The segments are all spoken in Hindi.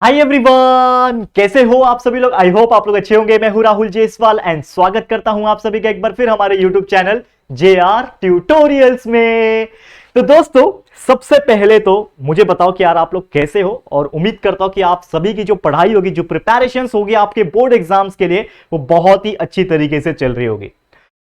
हाय एवरीवन, कैसे हो आप सभी लोग। आई होप आप लोग अच्छे होंगे। मैं हूं राहुल जायसवाल एंड स्वागत करता हूं आप सभी का एक बार फिर हमारे यूट्यूब चैनल JR ट्यूटोरियल्स में। तो दोस्तों, सबसे पहले तो मुझे बताओ कि यार आप लोग कैसे हो, और उम्मीद करता हूं कि आप सभी की जो पढ़ाई होगी, जो प्रिपरेशंस होगी आपके बोर्ड एग्जाम्स के लिए, वो बहुत ही अच्छी तरीके से चल रही होगी।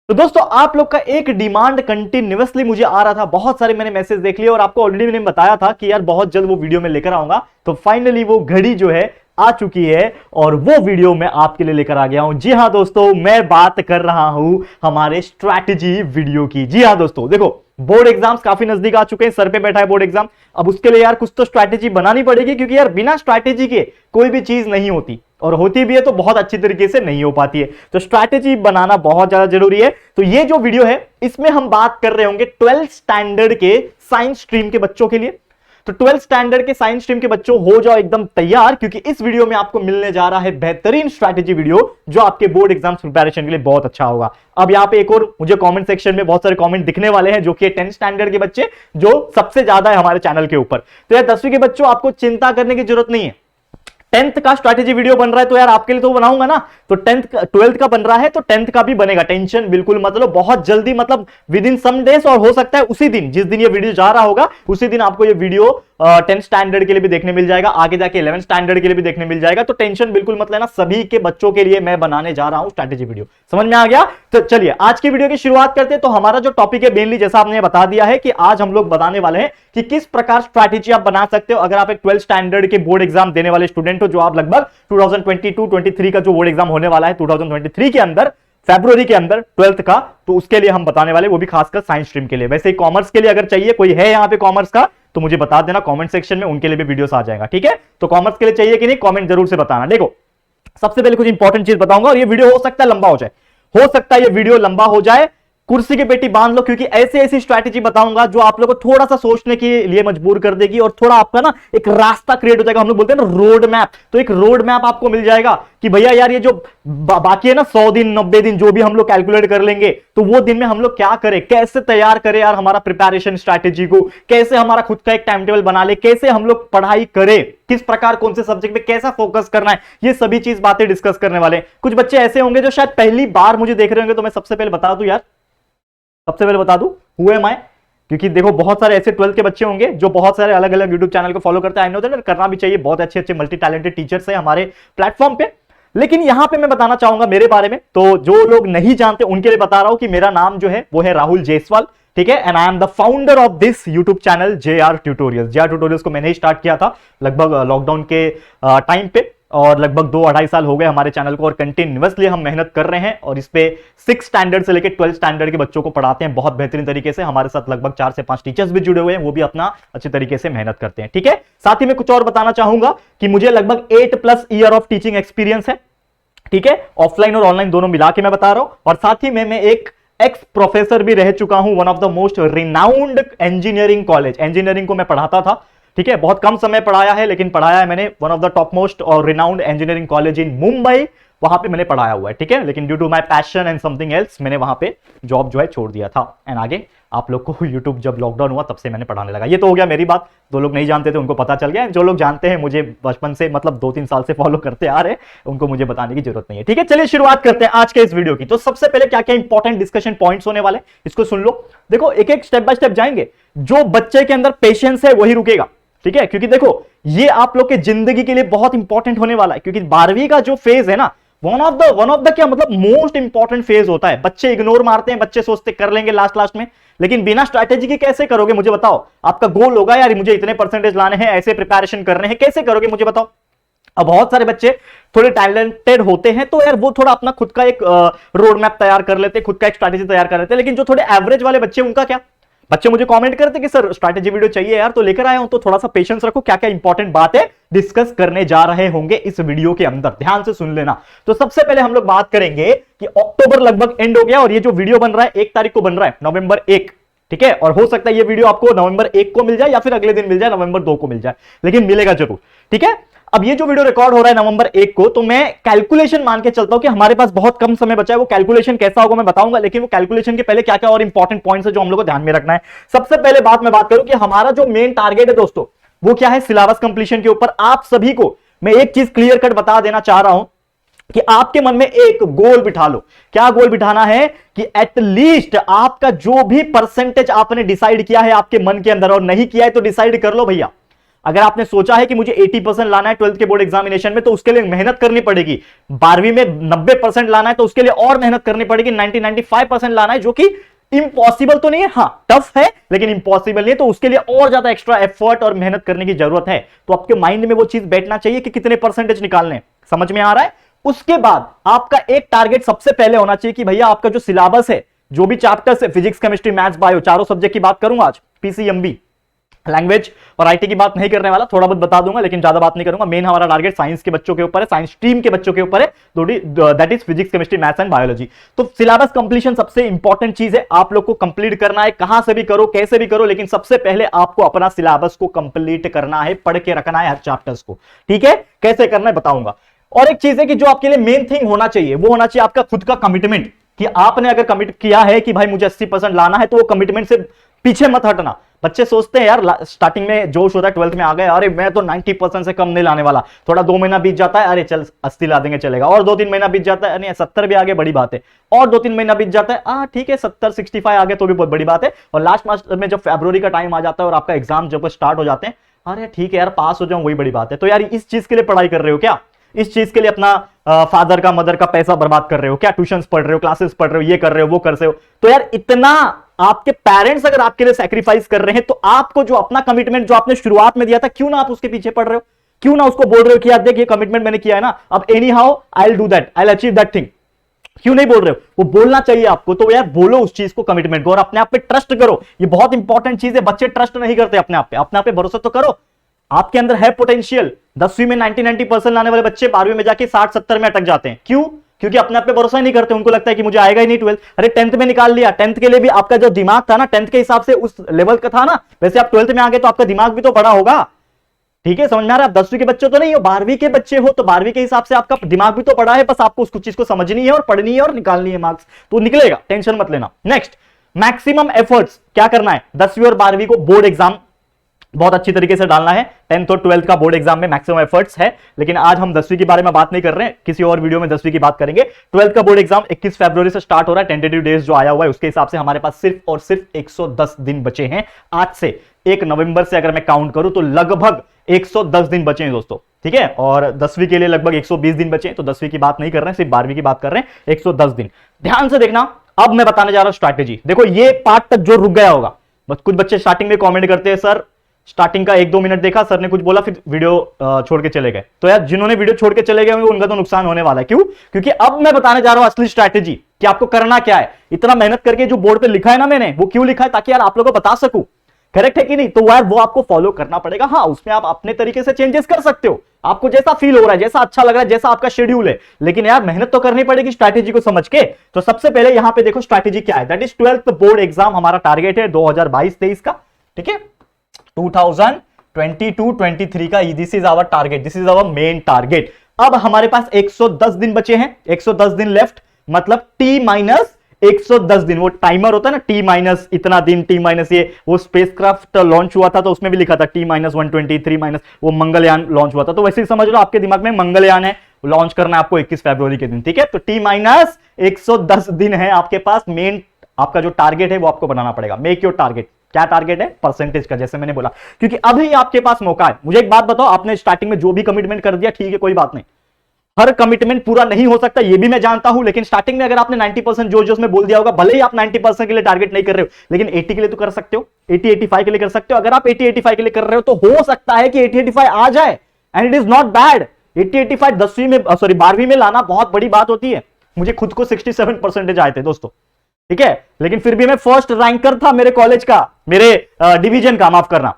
तो दोस्तों, आप लोग का एक डिमांड कंटिन्यूअसली मुझे आ रहा था, बहुत सारे मैंने मैसेज देख लिए और आपको ऑलरेडी मैंने बताया था कि यार बहुत जल्द वो वीडियो में लेकर आऊंगा। तो फाइनली वो घड़ी जो है आ चुकी है और वो वीडियो मैं आपके लिए लेकर आ गया हूं। जी हां दोस्तों, मैं बात कर रहा हूं हमारे स्ट्रैटेजी वीडियो की। जी हां दोस्तों, देखो बोर्ड एग्जाम्स काफी नजदीक आ चुके हैं, सर पे बैठा है बोर्ड एग्जाम। अब उसके लिए यार कुछ तो स्ट्रैटेजी बनानी पड़ेगी, क्योंकि यार बिना स्ट्रैटेजी के कोई भी चीज नहीं होती, और होती भी है तो बहुत अच्छी तरीके से नहीं हो पाती है। तो स्ट्रैटेजी बनाना बहुत ज्यादा जरूरी है। तो ये जो वीडियो है इसमें हम बात कर रहे होंगे 12th स्टैंडर्ड के साइंस स्ट्रीम के बच्चों के लिए। तो 12th स्टैंडर्ड के साइंस स्ट्रीम के बच्चों हो जाओ एकदम तैयार, क्योंकि इस वीडियो में आपको मिलने जा रहा है बेहतरीन स्ट्रैटेजी वीडियो, जो आपके बोर्ड एग्जाम प्रिपरेशन के लिए बहुत अच्छा होगा। अब यहां पे एक और मुझे कमेंट सेक्शन में बहुत सारे कमेंट दिखने वाले हैं, जो कि 10th स्टैंडर्ड के बच्चे, जो सबसे ज्यादा है हमारे चैनल के ऊपर। तो यार 10वीं के बच्चों, आपको चिंता करने की जरूरत नहीं है। 10th का स्ट्रैटेजी वीडियो बन रहा है तो यार आपके लिए तो बनाऊंगा ना। तो 12th का बन रहा है तो 10th का भी बनेगा, टेंशन बिल्कुल मत लो। बहुत जल्दी, मतलब विद इन सम डेज, और हो सकता है उसी दिन, जिस दिन ये वीडियो जा रहा होगा उसी दिन आपको ये वीडियो 10th स्टैंडर्ड के लिए भी देखने मिल जाएगा, आगे जाके 11th स्टैंडर्ड के लिए भी देखने मिल जाएगा। तो टेंशन बिल्कुल मत लेना, सभी के बच्चों के लिए मैं बनाने जा रहा हूं स्ट्रैटेजी वीडियो। समझ में आ गया? तो चलिए आज की वीडियो की शुरुआत करते हैं। तो हमारा जो टॉपिक है मेनली, जैसा आपने बता दिया है, कि आज हम लोग बताने वाले हैं कि किस प्रकार स्ट्रैटेजी आप बना सकते हो अगर आप एक 12th स्टैंडर्ड के बोर्ड एग्जाम देने वाले स्टूडेंट हो, जो आप लगभग 2022-23 का जो बोर्ड एग्जाम होने वाला है 2023 के अंदर, फरवरी के अंदर 12th का, तो उसके लिए हम बताने वाले, वो भी खासकर साइंस स्ट्रीम के लिए। वैसे ही कॉमर्स के लिए अगर चाहिए, कोई है यहां पे कॉमर्स का, तो मुझे बता देना कमेंट सेक्शन में, उनके लिए भी वीडियोस आ जाएगा। ठीक है, तो कॉमर्स के लिए चाहिए कि नहीं, कमेंट जरूर से बताना। देखो, सबसे पहले कुछ इंपॉर्टेंट चीज बताऊंगा, और ये वीडियो हो सकता है लंबा हो जाए, हो सकता है ये वीडियो लंबा हो जाए। कुर्सी की पेटी बांध लो, क्योंकि ऐसी ऐसी स्ट्रैटेजी बताऊंगा जो आप लोगों को थोड़ा सा सोचने के लिए मजबूर कर देगी, और थोड़ा आपका ना एक रास्ता क्रिएट हो जाएगा। हम लोग बोलते हैं ना रोड मैप, तो एक रोड मैप आपको मिल जाएगा कि भैया यार ये जो बाकी है ना 100 दिन 90 दिन जो भी हम लोग कैलकुलेट कर लेंगे, तो वो दिन में हम लोग क्या करें, कैसे तैयार करें यार हमारा प्रिपरेशन स्ट्रैटेजी को, कैसे हमारा खुद का एक टाइम टेबल बना ले, कैसे हम लोग पढ़ाई करें, किस प्रकार कौन से सब्जेक्ट में कैसा फोकस करना है, ये सभी चीज बातें डिस्कस करने वाले हैं। कुछ बच्चे ऐसे होंगे जो शायद पहली बार मुझे देख रहे होंगे, तो मैं सबसे पहले बता दूं यार, सबसे पहले बता दूं हु एम आई, क्योंकि देखो बहुत सारे ऐसे 12th के बच्चे होंगे जो बहुत सारे अलग अलग यूट्यूब चैनल को फॉलो करते हैं। आई नो दैट, करना भी चाहिए, बहुत अच्छे अच्छे मल्टी टैलेंटेड टीचर्स हैं हमारे प्लेटफॉर्म पे। लेकिन यहां पे मैं बताना चाहूंगा मेरे बारे में, तो जो लोग नहीं जानते उनके लिए बता रहा हूं कि मेरा नाम जो है वो है राहुल जायसवाल। ठीक है, and I am the founder of this YouTube channel JR tutorials. JR tutorials को मैंने ही स्टार्ट किया था लगभग लॉकडाउन के टाइम पे, और लगभग 2-2.5 साल हो गए हमारे चैनल को, और कंटिन्यूअसली हम मेहनत कर रहे हैं, और इस पे 6 स्टैंडर्ड से लेकर 12th स्टैंडर्ड के बच्चों को पढ़ाते हैं बहुत बेहतरीन तरीके से। हमारे साथ लगभग 4 से 5 टीचर्स भी जुड़े हुए हैं, वो भी अपना अच्छे तरीके से मेहनत करते हैं। ठीक है, साथ ही में कुछ और बताना चाहूंगा कि मुझे लगभग 8+ ईयर ऑफ टीचिंग एक्सपीरियंस है। ठीक है, ऑफलाइन और ऑनलाइन दोनों मिला के मैं बता रहा हूं, और साथ ही में मैं एक एक्स प्रोफेसर भी रह चुका हूं one of the most renowned engineering college. Engineering को मैं पढ़ाता था, ठीक है, बहुत कम समय पढ़ाया है, लेकिन पढ़ाया है मैंने one of the top most और renowned engineering college in Mumbai, वहां पे मैंने पढ़ाया हुआ है। ठीक है, लेकिन due to my passion and something else मैंने वहां पे जॉब जो है छोड़ दिया था, एंड आगे आप लोग को यूट्यूब जब लॉकडाउन हुआ तब से मैंने पढ़ाने लगा। ये तो हो गया मेरी बात, जो लोग नहीं जानते थे उनको पता चल गया, जो लोग जानते हैं मुझे बचपन से, मतलब 2-3 साल से फॉलो करते आ रहे, उनको मुझे बताने की जरूरत नहीं है। ठीक है, चलिए शुरुआत करते हैं आज के इस वीडियो की। तो सबसे पहले क्या क्या इंपॉर्टेंट डिस्कशन पॉइंट्स होने वाले, इसको सुन लो। देखो, एक एक स्टेप बाय स्टेप जाएंगे। जो बच्चे के अंदर पेशेंस है वही रुकेगा। ठीक है, क्योंकि देखो ये आप लोग के जिंदगी के लिए बहुत इंपॉर्टेंट होने वाला है, क्योंकि 12वीं का जो फेज है ना, वन ऑफ द क्या मतलब मोस्ट इंपॉर्टेंट फेज होता है। बच्चे इग्नोर मारते हैं, बच्चे सोचते कर लेंगे लास्ट में, लेकिन बिना स्ट्रैटेजी के कैसे करोगे मुझे बताओ। आपका गोल होगा यार मुझे इतने परसेंटेज लाने हैं, ऐसे प्रिपरेशन करने हैं, कैसे करोगे मुझे बताओ। अब बहुत सारे बच्चे थोड़े टैलेंटेड होते हैं, तो यार वो थोड़ा अपना खुद का एक रोड मैप तैयार कर लेते हैं, खुद का एक स्ट्रैटेजी तैयार कर लेते हैं। लेकिन जो थोड़े एवरेज वाले बच्चे, उनका क्या, बच्चे मुझे कमेंट करते कि सर स्ट्रैटेजी वीडियो चाहिए यार, तो लेकर आया हूं, तो थोड़ा सा पेशेंस रखो, क्या क्या इंपॉर्टेंट बातें डिस्कस करने जा रहे होंगे इस वीडियो के अंदर, ध्यान से सुन लेना। तो सबसे पहले हम लोग बात करेंगे कि अक्टूबर लगभग एंड हो गया, और ये जो वीडियो बन रहा है 1 तारीख को बन रहा है, नवंबर 1। ठीक है, और हो सकता है ये वीडियो आपको नवंबर 1 को मिल जाए, या फिर अगले दिन मिल जाए, नवंबर 2 को मिल जाए, लेकिन मिलेगा जरूर। ठीक है, अब ये जो वीडियो रिकॉर्ड हो रहा है नवंबर 1 को, तो मैं कैलकुलेशन मान के चलता हूं कि हमारे पास बहुत कम समय बचा है। वो कैलकुलेशन कैसा होगा मैं बताऊंगा, लेकिन वो कैलकुलेशन के पहले क्या क्या और इंपॉर्टेंट पॉइंट्स है जो हम लोग को ध्यान में रखना है। सबसे पहले बात मैं बात करूं कि हमारा जो मेन टारगेट है दोस्तों, वो क्या है, सिलेबस कंप्लीशन के ऊपर। आप सभी को मैं एक चीज क्लियर कट बता देना चाह रहा हूं कि आपके मन में एक गोल बिठा लो। क्या गोल बिठाना है कि एटलीस्ट आपका जो भी परसेंटेज आपने डिसाइड किया है आपके मन के अंदर, और नहीं किया है तो डिसाइड कर लो भैया। अगर आपने सोचा है कि मुझे 80% लाना है 12th के बोर्ड एग्जामिनेशन में, तो उसके लिए मेहनत करनी पड़ेगी। 12वीं में 90% लाना है तो उसके लिए और मेहनत करनी पड़ेगी। 90-95% लाना है, जो कि इंपॉसिबल तो नहीं है, हां टफ है लेकिन इंपॉसिबल नहीं है, तो उसके लिए और ज्यादा एक्स्ट्रा एफर्ट और मेहनत करने की जरूरत है। तो आपके माइंड में वो चीज बैठना चाहिए कि कितने परसेंटेज निकालने। समझ में आ रहा है? उसके बाद आपका एक टारगेट सबसे पहले होना चाहिए कि भैया आपका जो सिलेबस है, जो भी चैप्टर्स है, फिजिक्स, केमिस्ट्री, मैथ्स, बायो, चारों सब्जेक्ट की बात करूंगा आज, पीसीएमबी, लैंग्वेज और आईटी की बात नहीं करने वाला, थोड़ा बहुत बता दूंगा लेकिन ज्यादा बात नहीं करूंगा। मेन हमारा टारगेट साइंस के बच्चों के ऊपर है, साइंस स्ट्रीम के बच्चों के ऊपर है, that is physics, chemistry, maths and biology. तो सिलेबस कंप्लीशन सबसे इंपॉर्टेंट चीज है, आप लोग को कंप्लीट करना है। कहां से भी करो, कैसे भी करो, लेकिन सबसे पहले आपको अपना सिलेबस को कंप्लीट करना है, पढ़ के रखना है हर चैप्टर्स को। ठीक है, कैसे करना है बताऊंगा। और एक चीज है कि जो आपके लिए मेन थिंग होना चाहिए वो होना चाहिए आपका खुद का कमिटमेंट, कि आपने अगर कमिट किया है कि भाई मुझे 80% लाना है, तो वो कमिटमेंट से पीछे मत हटना। बच्चे सोचते हैं यार स्टार्टिंग में जोश होता है, 12th में आ गए, अरे मैं तो 90% से कम नहीं लाने वाला। थोड़ा 2 महीना बीत जाता है, अरे चल 80 ला देंगे चलेगा। और 2-3 महीना बीत जाता है, नहीं 70 भी आगे बड़ी बात है। और 2-3 महीना बीत जाता है, ठीक है 70-65 आ गए तो भी बहुत बड़ी बात है। और लास्ट में जब फरवरी का टाइम आ जाता है और आपका एग्जाम जब स्टार्ट हो जाते हैं, अरे ठीक है यार पास हो जाऊं वही बड़ी बात है। तो यार इस चीज के लिए पढ़ाई कर रहे हो क्या? इस चीज के लिए अपना फादर का मदर का पैसा बर्बाद कर रहे हो क्या? ट्यूशंस पढ़ रहे हो, क्लासेस पढ़ रहे हो, ये कर रहे हो, वो कर रहे हो। तो यार इतना आपके पेरेंट्स अगर आपके लिए सैक्रिफाइस कर रहे हैं, तो आपको जो अपना कमिटमेंट जो आपने शुरुआत में दिया था, क्यों ना आप उसके पीछे पड़ रहे हो? क्यों ना उसको बोल रहे हो कि यार देख ये कमिटमेंट मैंने किया है ना, अब any how I will do that, I will achieve that thing. क्यों नहीं बोल रहे हो? वो बोलना चाहिए आपको। तो यार बोलो उस चीज को, कमिटमेंट को, और अपने आप पे ट्रस्ट करो। ये बहुत इंपॉर्टेंट चीज है। बच्चे ट्रस्ट नहीं करते अपने आप पे। अपने आप पे भरोसा तो करो, आपके अंदर है पोटेंशियल। 10वीं में 90-90% लाने वाले बच्चे 12वीं में जाके 60-70 में अटक जाते हैं। क्यों? क्योंकि अपने आप पे भरोसा ही नहीं करते। उनको लगता है कि मुझे आएगा ही नहीं 12th। अरे 10th में निकाल लिया, 10th के लिए भी आपका जो दिमाग था ना 10th के हिसाब से उस लेवल का था ना, वैसे आप 12th में आ गए तो आपका दिमाग भी तो बड़ा होगा। ठीक है, समझ में आ रहा है? आप 10वीं के बच्चे तो नहीं हो, 12वीं के बच्चे हो, तो 12वीं के हिसाब से आपका दिमाग भी तो बड़ा है। बस आपको उस चीज को समझनी है और पढ़नी है और निकालनी है मार्क्स, तो निकलेगा, टेंशन मत लेना। नेक्स्ट, मैक्सिमम एफर्ट्स क्या करना है? 10वीं और 12वीं को बोर्ड एग्जाम बहुत अच्छी तरीके से डालना है। 10th और 12th का बोर्ड एग्जाम में मैक्सिमम एफर्ट्स है, लेकिन आज हम 10वीं के बारे में बात नहीं कर रहे हैं, किसी और वीडियो में 10वीं की बात करेंगे। 12th का बोर्ड एग्जाम 21 फरवरी से स्टार्ट हो रहा है। टेंटेटिव डेज जो आया हुआ है उसके हिसाब से हमारे पास सिर्फ और सिर्फ 110 दिन बचे हैं आज से। 1 नवंबर से अगर मैं काउंट करूं तो लगभग 110 दिन बचे हैं दोस्तों। ठीक है, और 10वीं के लिए लगभग 120 दिन बचे हैं। तो 10वीं की बात नहीं कर रहे हैं, सिर्फ 12वीं की बात कर रहे हैं। 110 दिन ध्यान से देखना। अब मैं बताने जा रहा हूं स्ट्रैटेजी। देखो ये पार्ट तक जो रुक गया होगा, बस कुछ बच्चे स्टार्टिंग में कॉमेंट करते हैं सर स्टार्टिंग का 1-2 मिनट देखा, सर ने कुछ बोला, फिर वीडियो छोड़ के चले गए। तो यार जिन्होंने वीडियो छोड़ के चले गए होंगे उनका तो नुकसान होने वाला है। क्यों? क्योंकि अब मैं बताने जा रहा हूं असली स्ट्रैटेजी कि आपको करना क्या है। इतना मेहनत करके जो बोर्ड पे लिखा है ना मैंने, वो क्यों लिखा है? ताकि यार आप लोगों को बता सकूं, करेक्ट है कि नहीं? तो यार वो आपको फॉलो करना पड़ेगा। हाँ, उसमें आप अपने तरीके से चेंजेस कर सकते हो, आपको जैसा फील हो रहा है, जैसा अच्छा लग रहा है, जैसा आपका शेड्यूल है, लेकिन यार मेहनत तो करनी पड़ेगी स्ट्रैटेजी को समझ के। तो सबसे पहले यहां पे देखो स्ट्रैटेजी क्या है। That is 12th board exam हमारा टारगेट है 2022-23 का। ठीक है, 2022-23 का this is our target, this is our main target. अब हमारे पास 110 दिन बचे हैं, 110 दिन लेफ्ट, मतलब T-110 दिन। वो टाइमर होता है ना, T- इतना दिन, T- ये वो स्पेसक्राफ्ट लॉन्च हुआ था तो उसमें भी लिखा था T-123 वो मंगलयान लॉन्च हुआ था। तो वैसे ही समझ लो आपके दिमाग में मंगलयान है, लॉन्च करना है आपको 21 फरवरी के दिन। ठीक है, तो T-110 दिन है आपके पास। मेन आपका जो टारगेट है वो आपको बनाना पड़ेगा। Make your target. क्या टारगेट है? परसेंटेज का, जैसे मैंने बोला, क्योंकि अभी आपके पास मौका है। मुझे एक बात बताओ, आपने स्टार्टिंग में जो भी कमिटमेंट कर दिया ठीक है, कोई बात नहीं, हर कमिटमेंट पूरा नहीं हो सकता, ये भी मैं जानता हूं, लेकिन स्टार्टिंग में अगर आपने 90% जो उसमें बोल दिया होगा, भले ही आप 90% के लिए टारगेट नहीं कर रहे हो, लेकिन 80 के लिए तो कर सकते हो, 80-85 के लिए कर सकते हो। अगर आप 80-85 के लिए कर रहे हो तो हो सकता है कि 80-85 आ जाए, and it is not bad. 80-85 10वीं में, सॉरी 12वीं में लाना बहुत बड़ी बात होती है। मुझे खुद को 67% आए थे दोस्तों। ठीक है, लेकिन फिर भी मैं फर्स्ट रैंकर था मेरे कॉलेज का, मेरे डिवीजन का, माफ करना,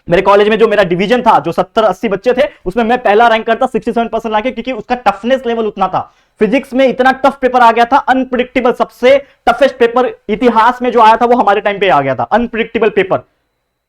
मेरे कॉलेज में जो मेरा डिवीजन था, जो 70-80 बच्चे थे, उसमें मैं पहला रैंकर था 67% लाके, क्योंकि उसका टफनेस लेवल उतना था। फिजिक्स में इतना टफ पेपर आ गया था, अनप्रिडिक्टेबल, सबसे टफेस्ट पेपर इतिहास में जो आया था वो हमारे टाइम पे आ गया था। अनप्रिडिक्टेबल पेपर,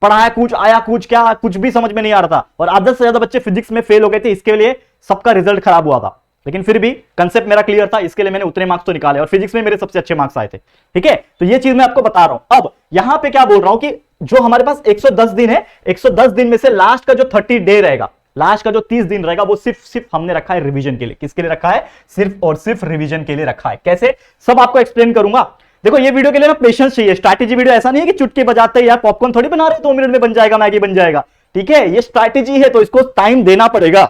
पढ़ाया कुछ आया कुछ, क्या कुछ भी समझ में नहीं आ रहा था, और आधे से ज्यादा बच्चे फिजिक्स में फेल हो गए थे। इसके लिए सबका रिजल्ट खराब हुआ था, लेकिन फिर भी कंसेप्ट मेरा क्लियर था, इसके लिए मैंने उतने मार्क्स तो निकाले, और फिजिक्स में मेरे सबसे अच्छे मार्क्स आए थे। ठीक है, तो ये चीज मैं आपको बता रहा हूं। अब यहां पे क्या बोल रहा हूं कि जो हमारे पास 110 दिन है, 110 दिन में से लास्ट का जो 30 डे रहेगा, लास्ट का जो 30 दिन रहेगा वो सिर्फ हमने रखा है रिवीजन के लिए। किसके लिए रखा है? सिर्फ और सिर्फ रिवीजन के लिए रखा है। कैसे? सब आपको एक्सप्लेन करूंगा। देखो ये वीडियो के लिए ना पेशेंस चाहिए, स्ट्रैटेजी वीडियो ऐसा नहीं है कि चुटकी बजाते यार पॉपकॉर्न थोड़ी बना रहे 2 मिनट में बन जाएगा, मैगी बन जाएगा। ठीक है, ये स्ट्रैटेजी है तो इसको टाइम देना पड़ेगा,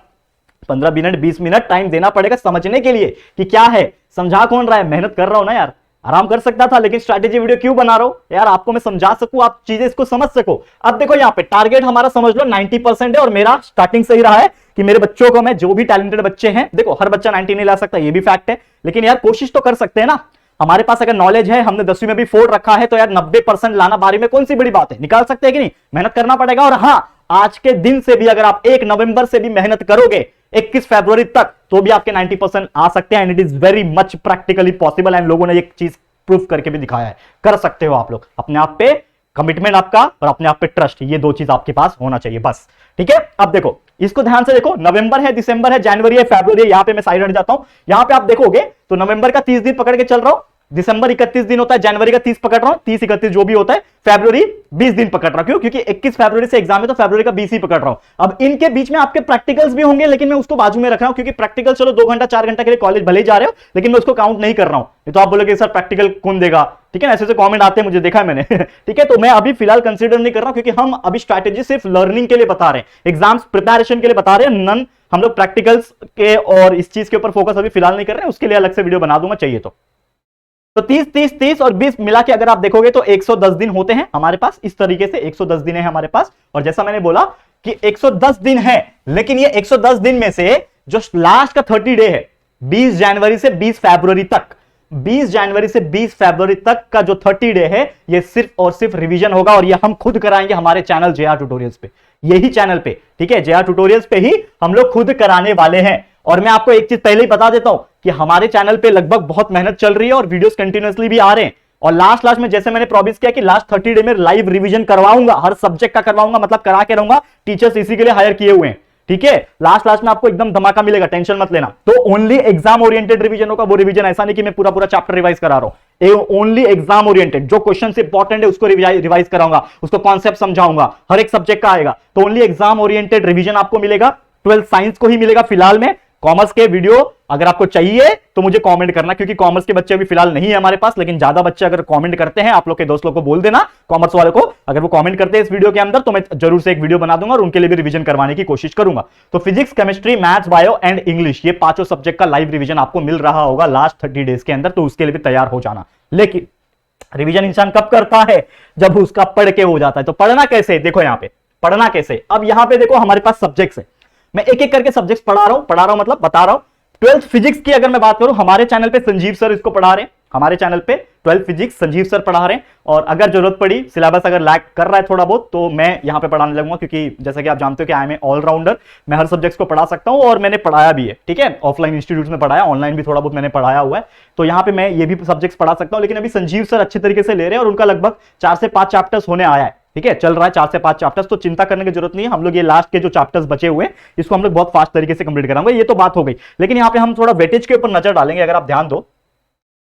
15 मिनट 20 मिनट टाइम देना पड़ेगा समझने के लिए कि क्या है। समझा कौन रहा है? मेहनत कर रहा हूं ना यार, आराम कर सकता था लेकिन स्ट्रैटेजी वीडियो क्यों बना रहा हूं यार, आपको मैं समझा सकूं, आप चीजें इसको समझ सको। अब देखो यहाँ पे टारगेट हमारा समझ लो 90% है और मेरा स्टार्टिंग से ही रहा है कि मेरे बच्चों को मैं, जो भी टैलेंटेड बच्चे हैं, देखो हर बच्चा 90 नहीं ला सकता ये भी फैक्ट है, लेकिन यार कोशिश तो कर सकते हैं ना। हमारे पास अगर नॉलेज है, हमने 10वीं में भी 4 रखा है, तो यार 90% लाना 12वीं में कौन सी बड़ी बात है, निकाल सकते हैं कि नहीं? मेहनत करना पड़ेगा। और हाँ, आज के दिन से भी अगर आप 1 नवंबर से भी मेहनत करोगे 21 फरवरी तक, तो भी आपके 90% आ सकते हैं। And it is very much practically possible and लोगों ने एक चीज प्रूफ करके भी दिखाया है। कर सकते हो आप लोग, अपने आप पे कमिटमेंट आपका और अपने आप पे ट्रस्ट, ये 2 चीज आपके पास होना चाहिए बस। ठीक है, अब देखो इसको ध्यान से देखो, नवंबर है, दिसंबर है, जनवरी है, फरवरी है, यहां पे मैं साइड हट जाता हूं। यहां पे आप देखोगे तो नवंबर का 30 दिन पकड़ के चल रहा हूं, दिसंबर 31 दिन होता है, जनवरी का 30 पकड़ रहा हूं, 30-31 जो भी होता है, फरवरी 20 दिन पकड़ रहा हूं। क्यों? क्योंकि 21 फरवरी से एग्जाम है तो फरवरी का 20 ही पकड़ रहा हूं। अब इनके बीच में आपके प्रैक्टिकल्स भी होंगे, लेकिन मैं उसको बाजू में रख रहा हूं क्योंकि प्रैक्टिकल चलो 2 घंटा 4 घंटा के लिए कॉलेज भले ही जा रहे हो, लेकिन मैं उसको काउंट नहीं कर रहा हूं। नहीं तो आप बोलोगे सर प्रैक्टिकल कौन देगा? ठीक है, ऐसे कमेंट आते हैं, मुझे देखा है मैंने। ठीक है, तो मैं अभी फिलहाल कंसीडर नहीं कर रहा हूं क्योंकि हम अभी स्ट्रैटेजी सिर्फ लर्निंग के लिए बता रहे हैं, एग्जाम्स प्रिपरेशन के लिए बता रहे हैं, नन हम लोग प्रैक्टिकल्स के और इस चीज के ऊपर फोकस अभी फिलहाल नहीं कर रहे हैं। उसके लिए अलग से वीडियो बना दूंगा चाहिए तो 30 और 20 मिला के अगर आप देखोगे तो 110 दिन होते हैं हमारे पास। इस तरीके से 110 दिन है हमारे पास। और जैसा मैंने बोला कि 110 दिन है, लेकिन ये 110 दिन में से जो लास्ट का 30 डे है 20 जनवरी से 20 फरवरी तक, 20 जनवरी से 20 फरवरी तक का जो 30 डे है, ये सिर्फ और सिर्फ रिवीजन होगा। और ये हम खुद कराएंगे हमारे चैनल जेआर ट्यूटोरियल्स पे, यही चैनल पे। ठीक है, जेआर ट्यूटोरियल्स पे ही हम लोग खुद कराने वाले हैं। और मैं आपको एक चीज पहले ही बता देता हूं कि हमारे चैनल पे लगभग बहुत मेहनत चल रही है और वीडियोस कंटिन्यूअसली भी आ रहे हैं। और लास्ट में जैसे मैंने प्रॉमिस किया कि लास्ट 30 डे में लाइव रिवीजन करवाऊंगा, हर सब्जेक्ट का करवाऊंगा, मतलब करा के रहूंगा। टीचर्स इसी के लिए हायर किए हुए हैं। ठीक है, लास्ट में आपको एकदम धमाका मिलेगा, टेंशन मत लेना। तो ओनली एग्जाम ओरिएंटेड रिवीजन होगा। वो रिवीजन ऐसा नहीं कि मैं पूरा चैप्टर रिवाइज करा रहा हूं, ओनली एग्जाम ओरिएंटेड। जो क्वेश्चन इंपॉर्टेंट है उसको रिवाइज कराऊंगा, उसको कॉन्सेप्ट समझाऊंगा, हर एक सब्जेक्ट का आएगा। तो ओनली एग्जाम ओरिएंटेड रिवीजन आपको मिलेगा। 12th साइंस को ही मिलेगा फिलहाल में। कॉमर्स के वीडियो अगर आपको चाहिए तो मुझे कमेंट करना, क्योंकि कॉमर्स के बच्चे अभी फिलहाल नहीं है हमारे पास। लेकिन ज्यादा बच्चे अगर कमेंट करते हैं, आप लोग के दोस्त लोग को बोल देना कॉमर्स वाले को, अगर वो कमेंट करते हैं इस वीडियो के अंदर तो मैं जरूर से एक वीडियो बना दूंगा और उनके लिए भी रिवीजन करवाने की कोशिश करूंगा। तो physics, chemistry, maths, bio and English, ये 5 सब्जेक्ट का लाइव रिवीजन आपको मिल रहा होगा लास्ट 30 डेज के अंदर। तो उसके लिए भी तैयार हो जाना। लेकिन रिवीजन इंसान कब करता है? जब उसका पढ़ के हो जाता है। तो पढ़ना कैसे? देखो यहां पे पढ़ना कैसे। अब यहां पे देखो हमारे पास सब्जेक्ट्स है, मैं एक एक करके सब्जेक्ट्स पढ़ा रहा हूं मतलब बता रहा हूं। 12th फिजिक्स की अगर मैं बात करूं, हमारे चैनल पे संजीव सर इसको पढ़ा रहे हैं। हमारे चैनल पे 12th फिजिक्स संजीव सर पढ़ा रहे हैं। और अगर जरूरत पड़ी, सिलेबस अगर लैग कर रहा है थोड़ा बहुत, तो मैं यहां पे पढ़ाने लगूंगा, क्योंकि जैसा कि आप जानते हो कि आई एम ए ऑलराउंडर, मैं हर सब्जेक्ट्स को पढ़ा सकता हूं और मैंने पढ़ाया भी है। ठीक है, ऑफलाइन इंस्टीट्यूट में पढ़ाया, ऑनलाइन भी थोड़ा बहुत मैंने पढ़ाया हुआ है। तो यहां पे मैं ये भी सब्जेक्ट्स पढ़ा सकता हूं। लेकिन अभी संजीव सर अच्छे तरीके से ले रहे हैं और उनका लगभग 4 से 5 चैप्टर्स होने आया है। ठीक है, चल रहा है 4 से 5 चैप्टर्स, तो चिंता करने की जरूरत नहीं है। हम लोग ये लास्ट के जो चैप्टर्स बचे हुए हैं इसको हम लोग बहुत फास्ट तरीके से कंप्लीट कराएंगे। ये तो बात हो गई। लेकिन यहाँ पे हम थोड़ा वेटेज के ऊपर नजर डालेंगे। अगर आप ध्यान दो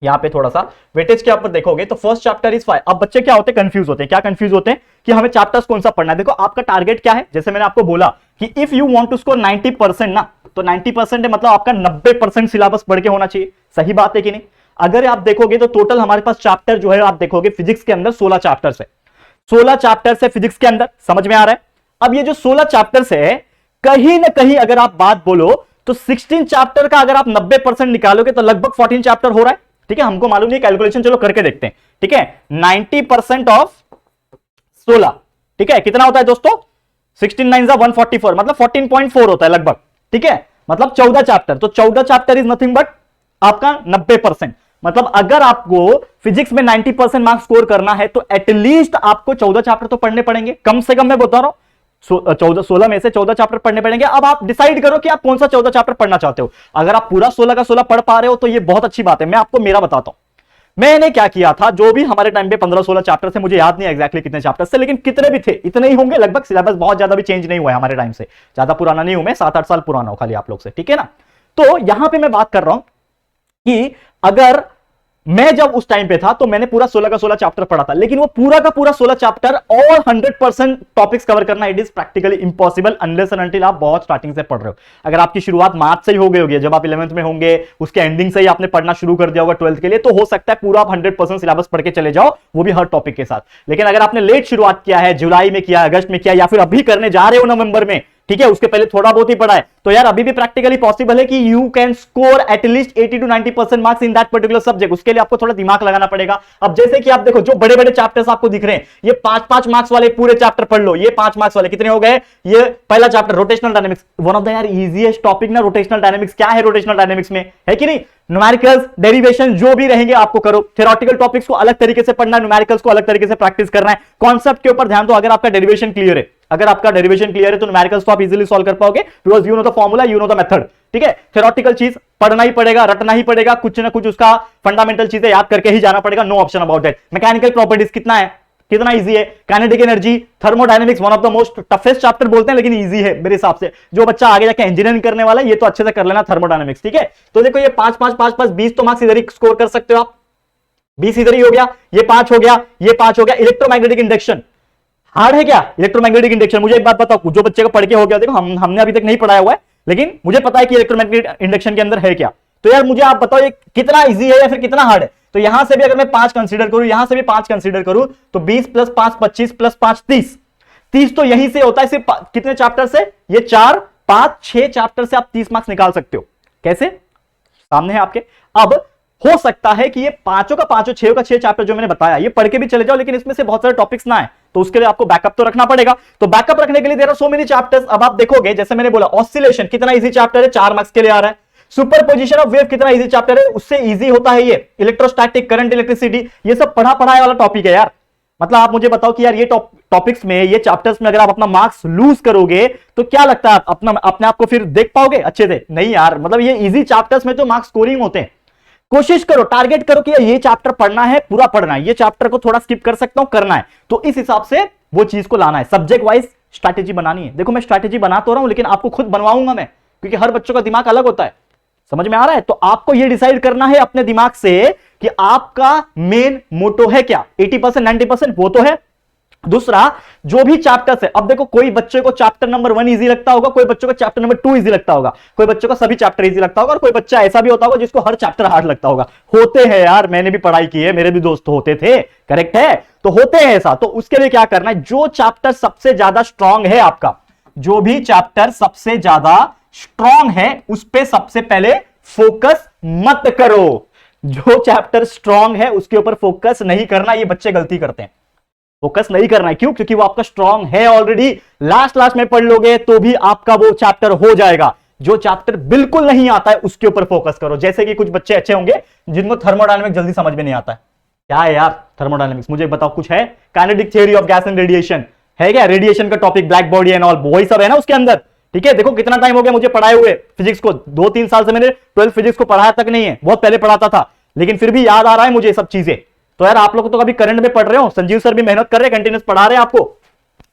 यहाँ पे थोड़ा सा वेटेज के ऊपर देखोगे तो फर्स्ट चैप्टर इज 5। अब बच्चे क्या होते हैं? कंफ्यूज होते हैं। क्या कंफ्यूज होते हैं कि हमें चैप्टर्स कौन सा पढ़ना है? देखो आपका टारगेट क्या है, जैसे मैंने आपको बोला कि if you want to score 90% ना, तो 90% है मतलब आपका 90% सिलेबस पढ़ के होना चाहिए। सही बात है कि नहीं? अगर आप देखोगे तो टोटल हमारे पास चैप्टर जो है, आप देखोगे फिजिक्स के अंदर 16 चैप्टर्स है। 16 चैप्टर्स है फिजिक्स के अंदर, समझ में आ रहा है? अब ये जो 16 चैप्टर्स है, कहीं ना कहीं अगर आप बात बोलो तो 16 चैप्टर का अगर आप 90% निकालोगे तो लगभग 14 चैप्टर हो रहा है। ठीक है, हमको मालूम नहीं, कैलकुलेशन चलो करके देखते हैं। ठीक है, 90% ऑफ 16, ठीक है, कितना होता है दोस्तों? 16 9 144, मतलब 14.4 होता है लगभग। ठीक है, मतलब 14 चैप्टर। तो 14 चैप्टर इज नथिंग बट आपका 90%। मतलब अगर आपको फिजिक्स में 90% मार्क्स स्कोर करना है तो एटलीस्ट आपको 14 चैप्टर तो पढ़ने पड़ेंगे, कम से कम। मैं बता रहा हूं 16 में से 14 चैप्टर पढ़ने पड़ेंगे। अब आप डिसाइड करो कि आप कौन सा 14 चैप्टर पढ़ना चाहते हो। अगर आप पूरा 16 का 16 पढ़ पा रहे हो तो ये बहुत अच्छी बात है। मैं आपको मेरा बताता हूं, मैंने क्या किया था। जो भी हमारे टाइम पे 15-16 चैप्टर थे, मुझे याद नहीं एग्जैक्टली कितने चैप्टर्स थे, लेकिन कितने भी थे इतने ही होंगे लगभग। सिलेबस बहुत ज्यादा भी चेंज नहीं हुआ है हमारे टाइम से, ज्यादा पुराना नहीं हूं मैं, 7-8 साल पुराना हूं खाली आप लोग से। ठीक है ना? तो यहां पर मैं बात कर रहा हूं कि अगर मैं जब उस टाइम पे था तो मैंने पूरा 16 का 16 चैप्टर पढ़ा था, लेकिन वो पूरा का पूरा 16 चैप्टर और 100% टॉपिक्स कवर करना it is practically impossible unless and until आप बहुत स्टार्टिंग से पढ़ रहे हो। अगर आपकी शुरुआत मार्च से ही हो गई होगी, जब आप 11th में होंगे उसके एंडिंग से ही आपने पढ़ना शुरू कर दिया होगा 12th के लिए, तो हो सकता है पूरा आप 100% सिलेबस पढ़ के चले जाओ, वो भी हर टॉपिक के साथ। लेकिन अगर आपने लेट शुरुआत किया है, जुलाई में किया, अगस्त में किया, या फिर अभी करने जा रहे हो नवंबर में, ठीक है, उसके पहले थोड़ा बहुत ही पढ़ा है, तो यार अभी भी प्रैक्टिकली पॉसिबल है कि you can score at least 80 to 90% marks in that particular subject. उसके लिए आपको थोड़ा दिमाग लगाना पड़ेगा। अब जैसे कि आप देखो, जो बड़े बड़े चैप्टर्स आपको दिख रहे हैं, ये 5-5 मार्क्स वाले पूरे चैप्टर पढ़ लो। ये 5 मार्क्स वाले कितने हो गए? ये पहला chapter rotational dynamics, one of the यार इजीएस्ट टॉपिक ना रोटेशनल डायनेमिक्स। क्या है रोटेशनल डायनेमिक्स में, है कि नहीं? न्यूमेरिकल्स, डेरिवेशन जो भी रहेंगे आपको करो। थ्योरेटिकल टॉपिक्स को अलग तरीके से पढ़ना है, न्यूमेरिकल्स को अलग तरीके से प्रैक्टिस करना है। कॉन्सेप्ट के ऊपर ध्यान दो। अगर आपका डेरिवेशन क्लियर है, अगर आपका डेरिवेशन क्लियर है, तो न्यूमेरिकल्स तो आप इजीली सॉल्व कर पाओगे, because you know the formula, you know the method. ठीक है, थ्योरेटिकल चीज पढ़ना ही पड़ेगा, रटना ही पड़ेगा, कुछ ना कुछ उसका फंडामेंटल चीजें याद करके ही जाना पड़ेगा, no option about that. Mechanical properties कितना है, कितना इजी है। Kinetic energy, thermodynamics, one of the most toughest chapter बोलते हैं, लेकिन इजी है मेरे हिसाब से। जो बच्चा आगे जाके इंजीनियरिंग करने वाला है, ये तो अच्छे से कर लेना थर्मोडायनेमिक्स। ठीक है, तो देखो ये 5-5-5-5 20 तो मार्क्स इधर ही स्कोर कर सकते हो आप। 20 इधर ही हो गया, ये 5 हो गया, ये 5 हो गया। इलेक्ट्रोमैग्नेटिक इंडक्शन हार्ड है क्या? इलेक्ट्रोमैग्नेटिक इंडक्शन, मुझे एक बात बताओ, जो बच्चे को पढ़ के हो गया, देखो हमने अभी तक नहीं पढ़ाया हुआ है, लेकिन मुझे पता है कि इलेक्ट्रोमैग्नेटिक इंडक्शन के अंदर है क्या। तो यार मुझे आप बताओ ये कितना इजी है या फिर कितना हार्ड है। तो यहां से भी अगर मैं 5 कंसीडर करूं, यहां से भी 5 कंसीडर करूं, तो 20 + 5 25 + 5 30। 30 तो यहीं से होता है, सिर्फ कितने चैप्टर से? ये 4 5 6 चैप्टर से आप 30 मार्क्स निकाल सकते हो। कैसे? सामने है आपके। अब हो सकता है कि ये पांचों का पांचों, 6 का 6 चैप्टर जो मैंने बताया, ये पढ़ के भी चले जाओ, लेकिन इसमें से बहुत सारे टॉपिक्स ना है, तो उसके लिए आपको बैकअप तो रखना पड़ेगा। तो बैकअप रखने के लिए there are so many chapters. अब आप देखोगे, जैसे मैंने बोला, ऑसिलेशन कितना इजी चैप्टर है, 4 मार्क्स के लिए आ रहा है। सुपरपोजिशन ऑफ वेव कितना इजी चैप्टर है, उससे इजी होता है ये। इलेक्ट्रोस्टैटिक, करंट, इलेक्ट्रिसिटी, ये सब पढ़ाया वाला टॉपिक है यार। मतलब आप मुझे बताओ कि यार ये टॉपिक्स में, ये चैप्टर्स में अगर आप अपना मार्क्स लूज करोगे, तो क्या लगता है अपना अपने आप को फिर देख पाओगे अच्छे से? नहीं यार। मतलब ये इजी चैप्टर्स में तो मार्क्स स्कोरिंग होते हैं। कोशिश करो, टारगेट करो कि ये चैप्टर पढ़ना है, पूरा पढ़ना है, ये चैप्टर को थोड़ा स्किप कर सकता हूं, करना है, तो इस हिसाब से वो चीज को लाना है। सब्जेक्ट वाइज स्ट्रैटेजी बनानी है। देखो मैं स्ट्रैटेजी बना तो रहा हूं, लेकिन आपको खुद बनवाऊंगा मैं, क्योंकि हर बच्चों का दिमाग अलग होता है। समझ में आ रहा है? तो आपको ये डिसाइड करना है अपने दिमाग से कि आपका मेन मोटो है क्या। 80% 90% वो तो है। दूसरा, जो भी चैप्टर्स है, अब देखो कोई बच्चे को चैप्टर नंबर 1 इजी लगता होगा, कोई बच्चों को चैप्टर नंबर 2 इजी लगता होगा, कोई बच्चों को सभी चैप्टर इजी लगता होगा, और कोई बच्चा ऐसा भी होता होगा जिसको हर चैप्टर हार्ड लगता होगा। होते हैं यार, मैंने भी पढ़ाई की है, मेरे भी दोस्त होते थे, करेक्ट है? तो होते हैं ऐसा। तो उसके लिए क्या करना है, जो चैप्टर सबसे ज्यादा स्ट्रांग है आपका, जो भी चैप्टर सबसे ज्यादा स्ट्रांग है, उस पर सबसे पहले फोकस मत करो। जो चैप्टर स्ट्रांग है उसके ऊपर फोकस नहीं करना, ये बच्चे गलती करते हैं। फोकस नहीं करना है, क्यों? क्योंकि वो आपका स्ट्रांग है ऑलरेडी। लास्ट में पढ़ लोगे तो भी आपका वो चैप्टर हो जाएगा। जो चैप्टर बिल्कुल नहीं आता है उसके ऊपर फोकस करो। जैसे कि कुछ बच्चे अच्छे होंगे जिनको थर्मोडायनामिक्स जल्दी समझ में नहीं आता है। क्या है यार थर्मोडायनामिक्स? मुझे बताओ, कुछ है? Kinetic theory of gas and radiation है क्या? रेडिएशन का topic, black body and all, वही सब है ना उसके अंदर। ठीक है, देखो कितना टाइम हो गया मुझे पढ़ाए हुए फिजिक्स को, 2-3 साल से मैंने 12th फिजिक्स को पढ़ाया तक नहीं है, बहुत पहले पढ़ाता था, लेकिन फिर भी याद आ रहा है मुझे सब चीजें। तो यार आप लोग तो कभी करंट में पढ़ रहे हो, संजीव सर भी मेहनत कर रहे हैं, कंटिन्यूस पढ़ा रहे हैं आपको।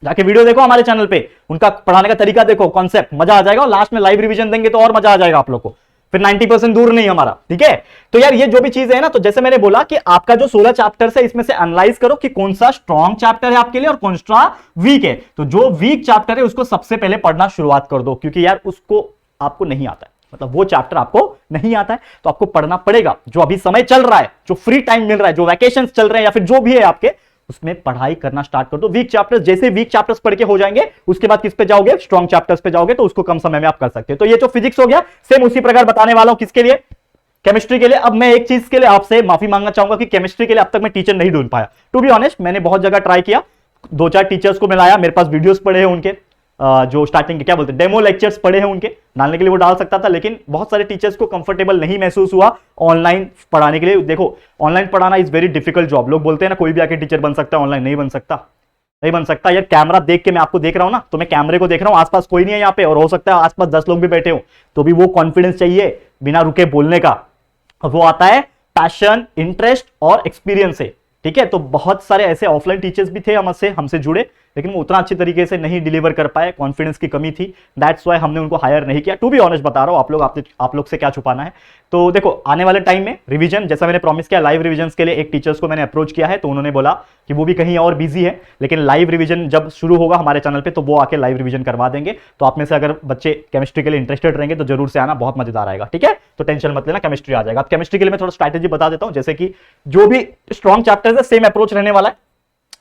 जाके वीडियो देखो हमारे चैनल पे, उनका पढ़ाने का तरीका देखो, कॉन्सेप्ट, मजा आ जाएगा। और लास्ट में लाइव रिवीजन देंगे तो और मजा आ जाएगा आप लोग को। फिर 90% दूर नहीं हमारा। ठीक है, तो यार ये जो भी चीज है ना, तो जैसे मैंने बोला कि आपका जो 16 चैप्टर्स है, इसमें से एनालाइज करो कि कौन सा स्ट्रॉन्ग चैप्टर है आपके लिए और कौन सा वीक है। तो जो वीक चैप्टर है उसको सबसे पहले पढ़ना शुरुआत कर दो, क्योंकि यार उसको आपको नहीं आता है, मतलब वो चैप्टर आपको नहीं आता है, तो आपको पढ़ना पड़ेगा। जो अभी समय चल रहा है, जो फ्री टाइम मिल रहा है, जो वैकेशंस चल रहे हैं, या फिर जो भी है आपके, उसमें पढ़ाई करना स्टार्ट कर दो। वीक चैप्टर्स, जैसे वीक चैप्टर्स पढ़ के हो जाएंगे, उसके बाद किस पे जाओगे? स्ट्रॉन्ग चैप्टर्स पे जाओगे, तो उसको कम समय में आप कर सकते हो। तो ये जो फिजिक्स हो गया, सेम उसी प्रकार बताने वाला हूं किसके लिए? केमिस्ट्री के लिए। अब मैं एक चीज के लिए आपसे माफी मांगना चाहूंगा कि केमिस्ट्री के लिए अब तक मैं टीचर नहीं ढूंढ पाया। टू बी ऑनेस्ट, मैंने बहुत जगह ट्राई किया, 2-4 टीचर्स को मिलाया, मेरे पास वीडियोस पड़े हैं उनके, जो स्टार्टिंग के क्या बोलते हैं, डेमो लेक्चर्स पढ़े हैं उनके, डालने के लिए वो डाल सकता था, लेकिन बहुत सारे टीचर्स को कंफर्टेबल नहीं महसूस हुआ ऑनलाइन पढ़ाने के लिए। देखो ऑनलाइन पढ़ाना इज वेरी डिफिकल्ट जॉब। लोग बोलते हैं ना कोई भी आके टीचर बन सकता है, ऑनलाइन नहीं बन सकता, नहीं बन सकता। यार कैमरा देख के मैं आपको देख रहा हूं ना, तो मैं कैमरे को देख रहा हूं, आसपास कोई नहीं है यहाँ पे, और हो सकता है आसपास 10 लोग भी बैठे हो, तो भी वो कॉन्फिडेंस चाहिए बिना रुके बोलने का। वो आता है पैशन, इंटरेस्ट और एक्सपीरियंस से। ठीक है, तो बहुत सारे ऐसे ऑफलाइन टीचर्स भी थे हमसे जुड़े, लेकिन वो उतना अच्छी तरीके से नहीं डिलीवर कर पाए, कॉन्फिडेंस की कमी थी, दैट्स वाई हमने उनको हायर नहीं किया। टू बी ऑनेस्ट बता रहा हूं, आप लोग से क्या छुपाना है। तो देखो आने वाले टाइम में रिवीजन, जैसा मैंने प्रॉमिस किया, लाइव रिवीजन के लिए एक टीचर्स को मैंने अप्रोच किया है, तो उन्होंने बोला कि वो भी कहीं और बिजी है, लेकिन लाइव रिवीजन जब शुरू होगा हमारे चैनल पे तो वो आके लाइव रिवीजन करवा देंगे। तो आप में से अगर बच्चे केमिस्ट्री के लिए इंटरेस्टेड रहेंगे तो जरूर से आना, बहुत मजेदार आएगा, ठीक है। तो टेंशन मत लेना, केमिस्ट्री आ जाएगा। अब केमिस्ट्री के लिए मैं थोड़ा स्ट्रैटेजी बता देता हूं, जैसे कि जो भी स्ट्रॉन्ग चैप्टर है सेम अप्रोच रहने वाला है।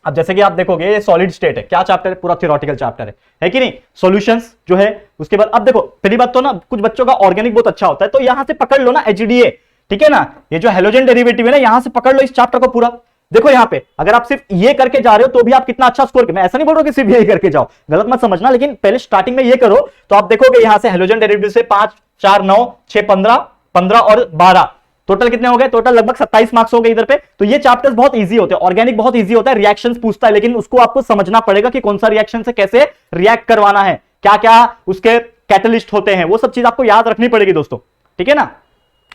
अब जैसे कि आप देखोगे ये सॉलिड स्टेट है, क्या चैप्टर है, पूरा थ्योरेटिकल चैप्टर है कि नहीं। सॉल्यूशंस जो है, उसके बाद अब देखो पहली बात तो ना कुछ बच्चों का ऑर्गेनिक बहुत अच्छा होता है, तो यहां से पकड़ लो ना एचडीए, ठीक है ना, ये जो हेलोजन डेरिवेटिव है ना, यहां से पकड़ लो इस चैप्टर को पूरा। देखो यहाँ पे अगर आप सिर्फ ये करके जा रहे हो तो भी आप कितना अच्छा स्कोर, मैं ऐसा नहीं बोल रहा कि सिर्फ ये करके जाओ, गलत मत समझना, लेकिन पहले स्टार्टिंग में ये करो तो आप देखोगे यहां से हेलोजन डेरिवेटिव से 5 4 9 6 15 15 और 12 टोटल कितने हो गए, टोटल लगभग 27 मार्क्स हो गए इधर पे। तो ये चैप्टर्स बहुत इजी होते हैं, ऑर्गेनिक बहुत इजी होता है, रिएक्शंस पूछता है, लेकिन उसको आपको समझना पड़ेगा कि कौन सा रिएक्शन से कैसे रिएक्ट करवाना है, क्या क्या उसके कैटलिस्ट होते हैं, वो सब चीज आपको याद रखनी पड़ेगी दोस्तों, ठीक है ना।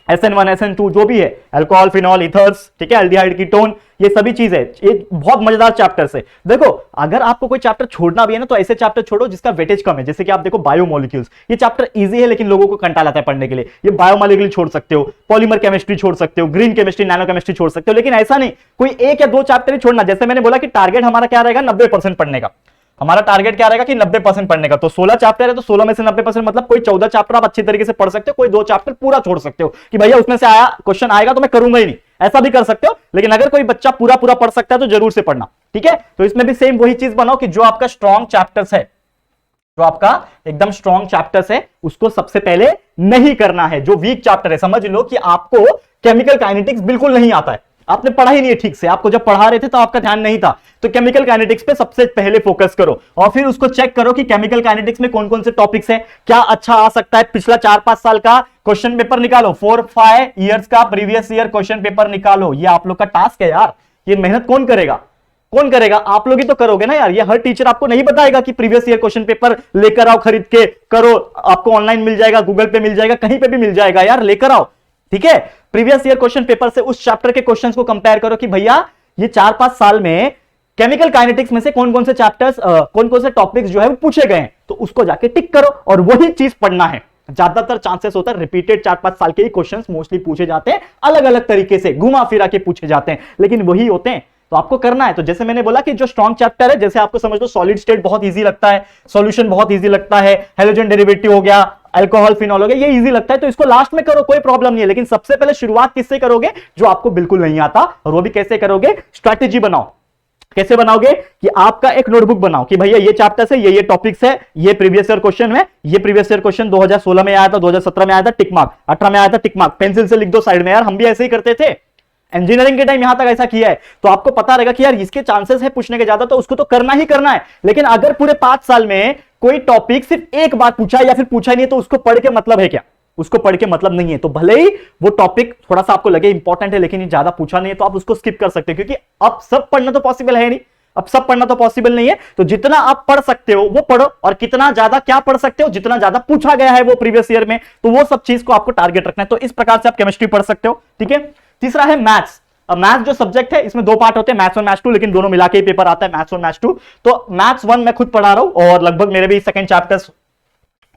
SN1 SN2 जो भी है, अल्कोहल फिनॉल इथर्स, ठीक है, एल्डिहाइड कीटोन, ये सभी चीज है, ये बहुत मजेदार चैप्टर्स है। देखो अगर आपको कोई चैप्टर छोड़ना भी है ना तो ऐसे चैप्टर छोड़ो जिसका वेटेज कम है, जैसे कि आप देखो बायोमोलिक्यूल्स, ये चैप्टर इजी है लेकिन लोगों को कंटाल आता है पढ़ने के लिए, ये बायोमोलिक्यूल छोड़ सकते हो, पॉलीमर केमिस्ट्री छोड़ सकते हो, ग्रीन केमिस्ट्री नैनो केमिस्ट्री छोड़ सकते हो, लेकिन ऐसा नहीं कोई एक या दो चैप्टर ही छोड़ना। जैसे मैंने बोला कि टारगेट हमारा क्या रहेगा, 90% पढ़ने का, हमारा टारगेट क्या रहेगा कि 90% पढ़ने का। तो 16 चैप्टर है तो 16 में से 90% मतलब कोई 14 चैप्टर आप अच्छी तरीके से पढ़ सकते हो, कोई 2 चैप्टर पूरा छोड़ सकते हो कि भैया उसमें से आया क्वेश्चन आएगा तो मैं करूंगा ही नहीं, ऐसा भी कर सकते हो। लेकिन अगर कोई बच्चा पूरा पूरा पढ़ सकता है तो जरूर से पढ़ना, ठीक है। तो इसमें भी सेम वही चीज बनाओ कि जो आपका स्ट्रॉन्ग चैप्टर्स है, जो आपका एकदम स्ट्रॉन्ग चैप्टर्स है उसको सबसे पहले नहीं करना है। जो वीक चैप्टर है, समझ लो कि आपको केमिकल काइनेटिक्स बिल्कुल नहीं आता है, आपने पढ़ा ही नहीं है ठीक से, आपको जब पढ़ा रहे थे तो आपका ध्यान नहीं था, तो केमिकल काइनेटिक्स पे सबसे पहले फोकस करो और फिर उसको चेक करो कि केमिकल काइनेटिक्स में कौन कौन से टॉपिक्स है, क्या अच्छा आ सकता है। पिछला 4-5 साल का क्वेश्चन पेपर निकालो, 4-5 ईयर्स का प्रीवियस ईयर क्वेश्चन पेपर निकालो, ये आप लोग का टास्क है यार। ये मेहनत कौन करेगा, कौन करेगा, आप लोग ही तो करोगे ना यार। ये हर टीचर आपको नहीं बताएगा कि प्रीवियस ईयर क्वेश्चन पेपर लेकर आओ, खरीद के करो, आपको ऑनलाइन मिल जाएगा, गूगल पे मिल जाएगा, कहीं पे भी मिल जाएगा यार, लेकर आओ, ठीक है। प्रीवियस ईयर क्वेश्चन पेपर से उस चैप्टर के क्वेश्चंस को कंपेयर करो कि भैया ये 4-5 साल में केमिकल काइनेटिक्स में से कौन कौन से चैप्टर्स, कौन कौन से टॉपिक्स जो है वो पूछे गए हैं, तो उसको जाके टिक करो और वही चीज पढ़ना है। ज्यादातर चांसेस होता है रिपीटेड 4-5 साल के ही क्वेश्चंस मोस्टली पूछे जाते हैं, अलग अलग तरीके से घुमा फिरा के पूछे जाते हैं, लेकिन वही होते हैं, तो आपको करना है। तो जैसे मैंने बोला कि जो स्ट्रॉन्ग चैप्टर है, जैसे आपको समझ लो सॉलिड स्टेट बहुत इजी लगता है, सॉल्यूशन बहुत इजी लगता है, हेलोजन डेरिवेटिव हो गया, अल्कोहल फिनॉल हो गया, ये इजी लगता है, तो इसको लास्ट में करो, कोई प्रॉब्लम नहीं है। लेकिन सबसे पहले शुरुआत किससे करोगे, जो आपको बिल्कुल नहीं आता, और वो भी कैसे करोगे, स्ट्रैटेजी बनाओ। कैसे बनाओगे कि आपका एक नोटबुक बनाओ कि भैया ये चैप्टर्स है, ये टॉपिक्स है, ये प्रीवियस ईयर क्वेश्चन है, ये प्रीवियस ईयर क्वेश्चन 2016 में आया था, 2017 में आया था, टिक मार्क, 18 में आया था, टिक मार्क, पेंसिल से लिख दो साइड में। यार हम भी ऐसे ही करते थे, इंजीनियरिंग के टाइम यहां तक ऐसा किया है, तो आपको पता रहेगा कि यार इसके चांसेस है पूछने के ज्यादा, तो उसको तो करना ही करना है। लेकिन अगर पूरे 5 साल में कोई टॉपिक सिर्फ एक बार पूछा या फिर पूछा नहीं है, तो उसको पढ़ के मतलब है क्या, उसको पढ़ के मतलब नहीं है। तो भले ही वो टॉपिक थोड़ा सा आपको लगे इंपॉर्टेंट है, लेकिन ये ज्यादा पूछा नहीं है, तो आप उसको स्किप कर सकते हो, क्योंकि अब सब पढ़ना तो पॉसिबल है नहीं, अब सब पढ़ना तो पॉसिबल नहीं है। तो जितना आप पढ़ सकते हो वो पढ़ो, और कितना ज्यादा क्या पढ़ सकते हो, जितना ज्यादा पूछा गया है वो प्रीवियस ईयर में, तो वो सब चीज को आपको टारगेट रखना है। तो इस प्रकार से आप केमिस्ट्री पढ़ सकते हो, ठीक है। तीसरा है मैथ्स। मैथ्स जो सब्जेक्ट है इसमें 2 पार्ट होते हैं, मैथ्स 1 मैथ्स 2, लेकिन दोनों मिला के ही पेपर आता है, मैथ्स 1 मैथ्स 2। तो मैथ्स 1 मैं खुद पढ़ा रहा हूं और लगभग मेरे भी सेकंड चैप्टर्स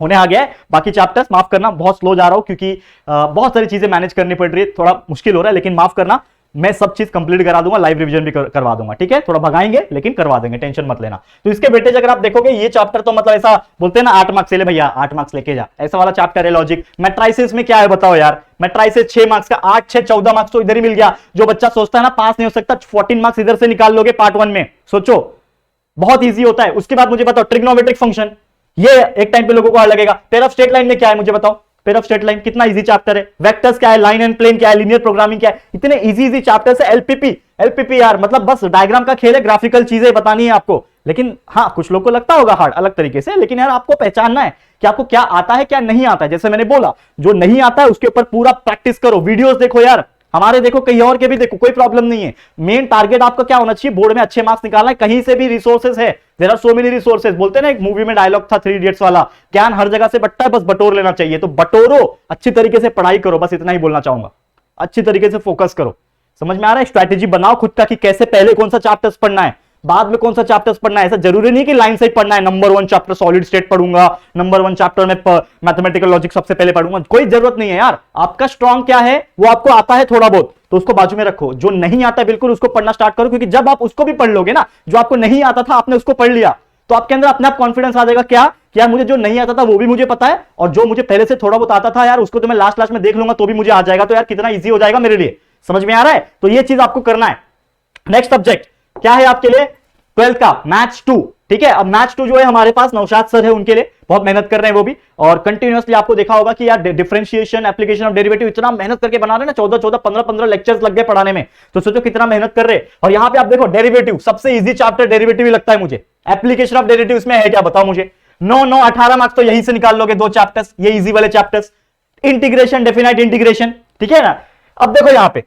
होने आ गया है। बाकी चैप्टर्स माफ करना, बहुत स्लो जा रहा हूं क्योंकि बहुत सारी चीजें मैनेज करनी पड़ रही है, थोड़ा मुश्किल हो रहा है, लेकिन माफ करना, मैं सब चीज कंप्लीट करा दूंगा, लाइव रिवीजन भी करवा दूंगा, ठीक है। थोड़ा भगाएंगे लेकिन करवा देंगे, टेंशन मत लेना। तो इसके वेटेज अगर आप देखोगे, ये चैप्टर तो मतलब ऐसा बोलते हैं ना 8 मार्क्स ले भैया, 8 मार्क्स लेके जा, ऐसा वाला चैप्टर है। लॉजिक मैट्राइसिस में क्या है बताओ यार, मैट्राइसिस 6 मार्क्स का, 8 6 14 मार्क्स तो इधर ही मिल गया। जो बच्चा सोचता है ना पास नहीं हो सकता, 14 मार्क्स इधर से निकाल लोगे पार्ट 1 में, सोचो बहुत ईजी होता है। उसके बाद मुझे बताओ ट्रिग्नोमेट्रिक फंक्शन, ये एक टाइम पे लोगों को लगेगा। पेयर ऑफ स्ट्रेट लाइन में क्या है मुझे बताओ, पेयर ऑफ स्ट्रेट लाइन कितना इजी चैप्टर है। वेक्टर्स क्या है, लाइन एंड प्लेन क्या है, लीनियर प्रोग्रामिंग क्या है, इतने इजी चैप्टर्स है। एलपीपी यार मतलब बस डायग्राम का खेल है, ग्राफिकल चीजें बतानी है आपको। लेकिन हाँ कुछ लोग को लगता होगा हार्ड अलग तरीके से, लेकिन यार आपको पहचानना है कि आपको क्या आता है क्या नहीं आता है। जैसे मैंने बोला जो नहीं आता है उसके ऊपर पूरा प्रैक्टिस करो, वीडियोस देखो यार, हमारे देखो कहीं और के भी देखो, कोई प्रॉब्लम नहीं है। मेन टारगेट आपका क्या होना चाहिए, बोर्ड में अच्छे मार्क्स निकालना है। कहीं से भी रिसोर्सेज है, there are so many resources. बोलते हैं ना एक मूवी में डायलॉग था 3 इडियट्स वाला, ज्ञान हर जगह से बटता है, बस बटोर लेना चाहिए। तो बटोरो, अच्छी तरीके से पढ़ाई करो, बस इतना ही बोलना चाहूंगा। अच्छी तरीके से फोकस करो, समझ में आ रहा है। स्ट्रैटेजी बनाओ खुद का कि कैसे पहले कौन सा चैप्टर्स पढ़ना है, बाद में कौन सा चैप्टर्स पढ़ना है, ऐसा जरूरी नहीं कि लाइन से ही पढ़ना है, नंबर 1 चैप्टर सॉलिड स्टेट पढ़ूंगा, नंबर 1 चैप्टर में मैथमेटिकल लॉजिक सबसे पहले पढ़ूंगा, कोई जरूरत नहीं है यार। आपका स्ट्रांग क्या है, वो आपको आता है थोड़ा बहुत, तो उसको बाजू में रखो। जो नहीं आता बिल्कुल उसको पढ़ना स्टार्ट करो, क्योंकि जब आप उसको भी पढ़ लोगे ना, जो आपको नहीं आता था आपने उसको पढ़ लिया, तो आपके अंदर अपने आप कॉन्फिडेंस आ जाएगा क्या कि यार मुझे जो नहीं आता था वो भी मुझे पता है, और जो मुझे पहले से थोड़ा बहुत आता था यार उसको तो मैं लास्ट में देख लूंगा तो भी मुझे आ जाएगा, तो यार कितना ईजी हो जाएगा मेरे लिए। समझ में आ रहा है? तो ये चीज आपको करना है। नेक्स्ट सब्जेक्ट क्या है आपके लिए, 12th का मैथ्स 2। ठीक है, अब मैथ्स 2 जो है हमारे पास नौशाद सर है, उनके लिए बहुत मेहनत कर रहे हैं वो भी, और कंटिन्यूअसली आपको देखा होगा कि यार डिफरेंशिएशन, एप्लीकेशन ऑफ डेरिवेटिव इतना मेहनत करके बना रहे हैं ना, 14 15 लेक्चर्स लग गए पढ़ाने में, तो सोचो कितना मेहनत कर रहे हैं। और यहां पे आप देखो डेरिवेटिव, सबसे इजी चैप्टर डेरिवेटिव ही लगता है मुझे। एप्लीकेशन ऑफ डेरिवेटिव इसमें है क्या, बताओ मुझे? 18 मार्क्स तो यहीं से निकाल लोगे, 2 चैप्टर्स ये इजी वाले चैप्टर्स, इंटीग्रेशन, डेफिनाइट इंटीग्रेशन। ठीक है ना? अब देखो यहां पे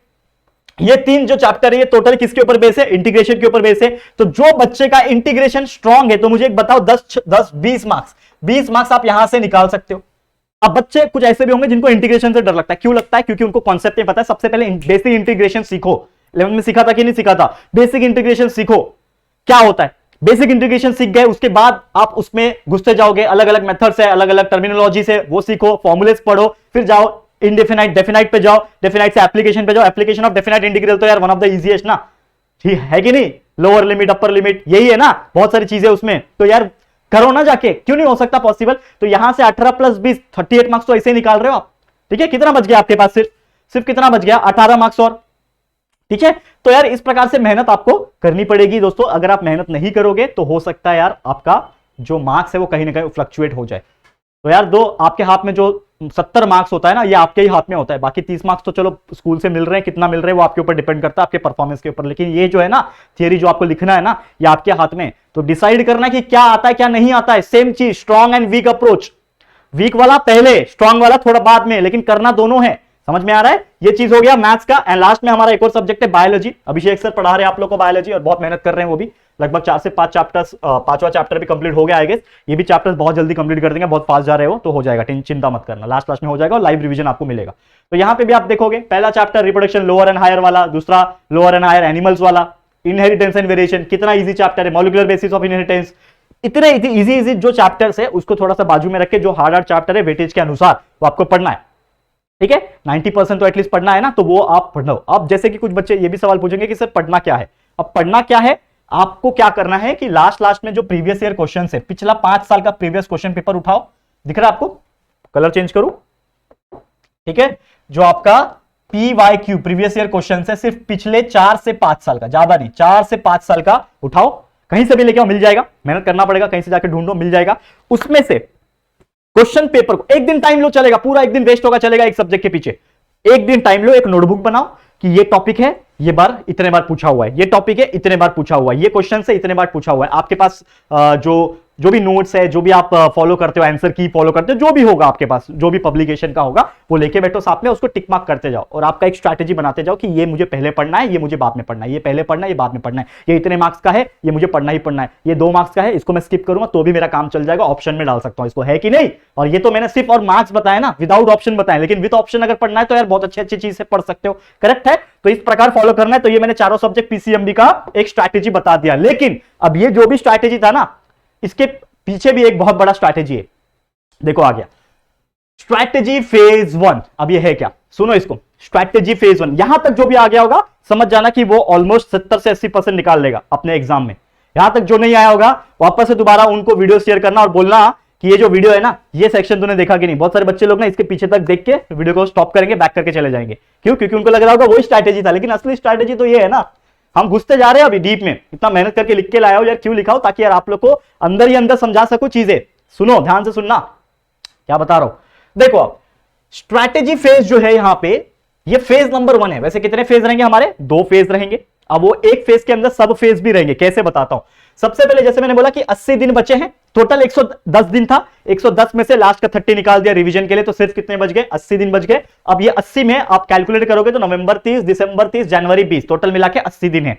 ये 3 जो चैप्टर है ये टोटल किसके ऊपर बेस है, इंटीग्रेशन के ऊपर बेस है। तो जो बच्चे का इंटीग्रेशन स्ट्रांग है, तो मुझे एक बताओ 20 मार्क्स आप यहां से निकाल सकते हो। अब बच्चे कुछ ऐसे भी होंगे जिनको इंटीग्रेशन से डर लगता है। क्यों लगता है? क्योंकि उनको कॉन्सेप्ट नहीं पता है। सबसे पहले बेसिक इंटीग्रेशन सीखो। 11th में सीखा था कि नहीं सीखा था? बेसिक इंटीग्रेशन सीखो क्या होता है। बेसिक इंटीग्रेशन सीख गए, उसके बाद आप उसमें घुसते जाओगे, अलग अलग मेथड्स है, अलग अलग टर्मिनोलॉजी से वो सीखो, फॉर्मुलेस पढ़ो, फिर जाओ इनडेफिनाइट, डेफिनाइट पे जाओ, डेफिनाइट से एप्लीकेशन पे जाओ। एप्लीकेशन ऑफ डेफिनाइट इंटीग्रल तो यार वन ऑफ द इजीएस्ट ना, ठीक है कि नहीं? लोअर लिमिट, अपर लिमिट, यही है ना, बहुत सारी चीजें उसमें, तो यार करो ना जाके, क्यों नहीं हो सकता पॉसिबल? तो यहां से 18 + 20 38 मार्क्स तो ऐसे ही निकाल रहे हो आप। ठीक है, कितना बच गया आपके पास? सिर्फ कितना बच गया? 18 मार्क्स और। ठीक है, तो यार इस प्रकार से मेहनत आपको करनी पड़ेगी दोस्तों। अगर आप मेहनत नहीं करोगे तो हो सकता है यार आपका जो मार्क्स है वो कहीं ना कहीं फ्लक्चुएट हो जाए। तो यार दो आपके हाथ में जो 70 मार्क्स होता है ना, ये आपके ही हाथ में होता है। बाकी 30 मार्क्स तो चलो स्कूल से मिल रहे हैं, कितना मिल रहे हैं वो आपके ऊपर डिपेंड करता है, आपके परफॉर्मेंस के ऊपर। लेकिन ये जो है ना थियरी जो आपको लिखना है ना, ये आपके हाथ में। तो डिसाइड करना है कि क्या आता है क्या नहीं आता है। सेम चीज, strong and weak approach. Weak वाला पहले, स्ट्रॉन्ग वाला थोड़ा बाद में, लेकिन करना दोनों है। समझ में आ रहा है? ये चीज हो गया मैथ्स का। एंड लास्ट में हमारा एक और सब्जेक्ट है बायोलॉजी। अभिषेक सर पढ़ा रहे हैं आप लोग को बायोलॉजी, और बहुत मेहनत कर रहे हैं वो भी। लगभग 4 से 5 चैप्टर्स, 5वां चैप्टर भी कंप्लीट हो गया आई गेस। ये भी चैप्टर्स बहुत जल्दी कंप्लीट कर देंगे, बहुत फास्ट जा रहे हो तो हो जाएगा, चिंता मत करना, लास्ट में हो जाएगा और लाइव रिवीजन आपको मिलेगा। तो यहां पे भी आप देखोगे पहला chapter reproduction lower and higher वाला, दूसरा लोअर एंड हायर एनिमल्स वाला, इनहेरिटेंस एंड वेरिएशन, कितना इजी चैप्टर है, मॉलिक्यूलर बेसिस ऑफ इनहेरिटेंस। इतने इजी जो चैप्टर्स है उसको थोड़ा सा बाजू में रख के जो हार्ड चैप्टर है वेटेज के अनुसार वो आपको पढ़ना है। ठीक है, 90% तो एटलीस्ट पढ़ना है ना, तो वो आप पढ़ लो। अब जैसे कि कुछ बच्चे ये भी सवाल पूछेंगे कि सर पढ़ना क्या है। अब पढ़ना क्या है, आपको क्या करना है कि लास्ट में जो प्रीवियस ईयर क्वेश्चन है, पिछला 5 साल का प्रीवियस क्वेश्चन पेपर उठाओ। दिख रहा है आपको? कलर चेंज करूं? ठीक है, जो आपका PYQ प्रीवियस ईयर क्वेश्चन है, सिर्फ पिछले 4 से 5 साल का, ज्यादा नहीं, 4 से 5 साल का उठाओ, कहीं से भी लेके आओ, मिल जाएगा। मेहनत करना पड़ेगा, कहीं से जाके ढूंढो, मिल जाएगा। उसमें से क्वेश्चन पेपर को एक दिन टाइम लो, चलेगा, पूरा एक दिन वेस्ट होगा चलेगा एक सब्जेक्ट के पीछे। एक दिन टाइम लो, एक नोटबुक बनाओ कि ये टॉपिक है, ये बार इतने बार पूछा हुआ है, ये टॉपिक है इतने बार पूछा हुआ है, ये क्वेश्चन से इतने बार पूछा हुआ है। आपके पास जो भी नोट्स है, जो भी आप फॉलो करते हो, आंसर की फॉलो करते हो, जो भी होगा आपके पास, जो भी पब्लिकेशन का होगा वो लेके बैठो साथ में, उसको टिक मार्क करते जाओ और आपका एक स्ट्रैटेजी बनाते जाओ कि ये मुझे पहले पढ़ना है, ये मुझे बाद में पढ़ना है, ये पहले पढ़ना है, ये बाद में पढ़ना है, ये इतने मार्क्स का है, ये मुझे पढ़ना ही पढ़ना है, ये 2 मार्क्स का है, इसको मैं स्किप करूंगा तो भी मेरा काम चल जाएगा, ऑप्शन में डाल सकता हूं इसको, है कि नहीं? और ये तो मैंने सिर्फ और मार्क्स बताया ना, विदाउट ऑप्शन बताया, लेकिन विद ऑप्शन अगर पढ़ना है तो यार बहुत अच्छी चीज से पढ़ सकते हो। करेक्ट है? तो इस प्रकार फॉलो करना है। तो ये मैंने चारों सब्जेक्ट PCMB का एक स्ट्रैटेजी बता दिया। लेकिन अब ये जो भी स्ट्रैटेजी था ना, इसके पीछे भी एक बहुत बड़ा स्ट्रैटेजी है। देखो आ गया स्ट्रैटेजी फेज 1। अब ये है क्या, सुनो इसको, स्ट्रैटेजी फेज 1। यहां तक जो भी आ गया होगा समझ जाना कि वो ऑलमोस्ट 70 से 80% निकाल लेगा अपने एग्जाम में। यहां तक जो नहीं आया होगा वापस से दोबारा उनको वीडियो शेयर करना और बोलना कि ये जो वीडियो है ना, ये सेक्शन तूने देखा कि नहीं। बहुत सारे बच्चे लोग ना इसके पीछे तक देख के वीडियो को स्टॉप करेंगे, बैक करके चले जाएंगे। क्यों? क्योंकि उनको लग रहा होगा वही स्ट्रैटेजी था, लेकिन असली स्ट्रैटेजी तो ये है ना। हम घुसते जा रहे हैं अभी डीप में, इतना मेहनत करके लिख के लाया हो यार, क्यों लिखा हो? ताकि यार आप लोग को अंदर ही अंदर समझा सको चीजें। सुनो, ध्यान से सुनना क्या बता रहा हूं। देखो अब स्ट्रैटेजी फेज जो है यहां पे, ये फेज नंबर 1 है। वैसे कितने फेज रहेंगे हमारे? 2 फेज रहेंगे। अब वो एक फेज के अंदर सब फेज भी रहेंगे। कैसे बताता हूं। सबसे पहले जैसे मैंने बोला कि 80 दिन बचे हैं, टोटल 110 दिन था, 110 में से लास्ट का 30 निकाल दिया रिवीजन के लिए, तो सिर्फ कितने बच गए? 80 दिन बच गए। अब ये 80 में आप कैलकुलेट करोगे तो नवंबर 30, दिसंबर 30, जनवरी 20, टोटल मिला के 80 दिन है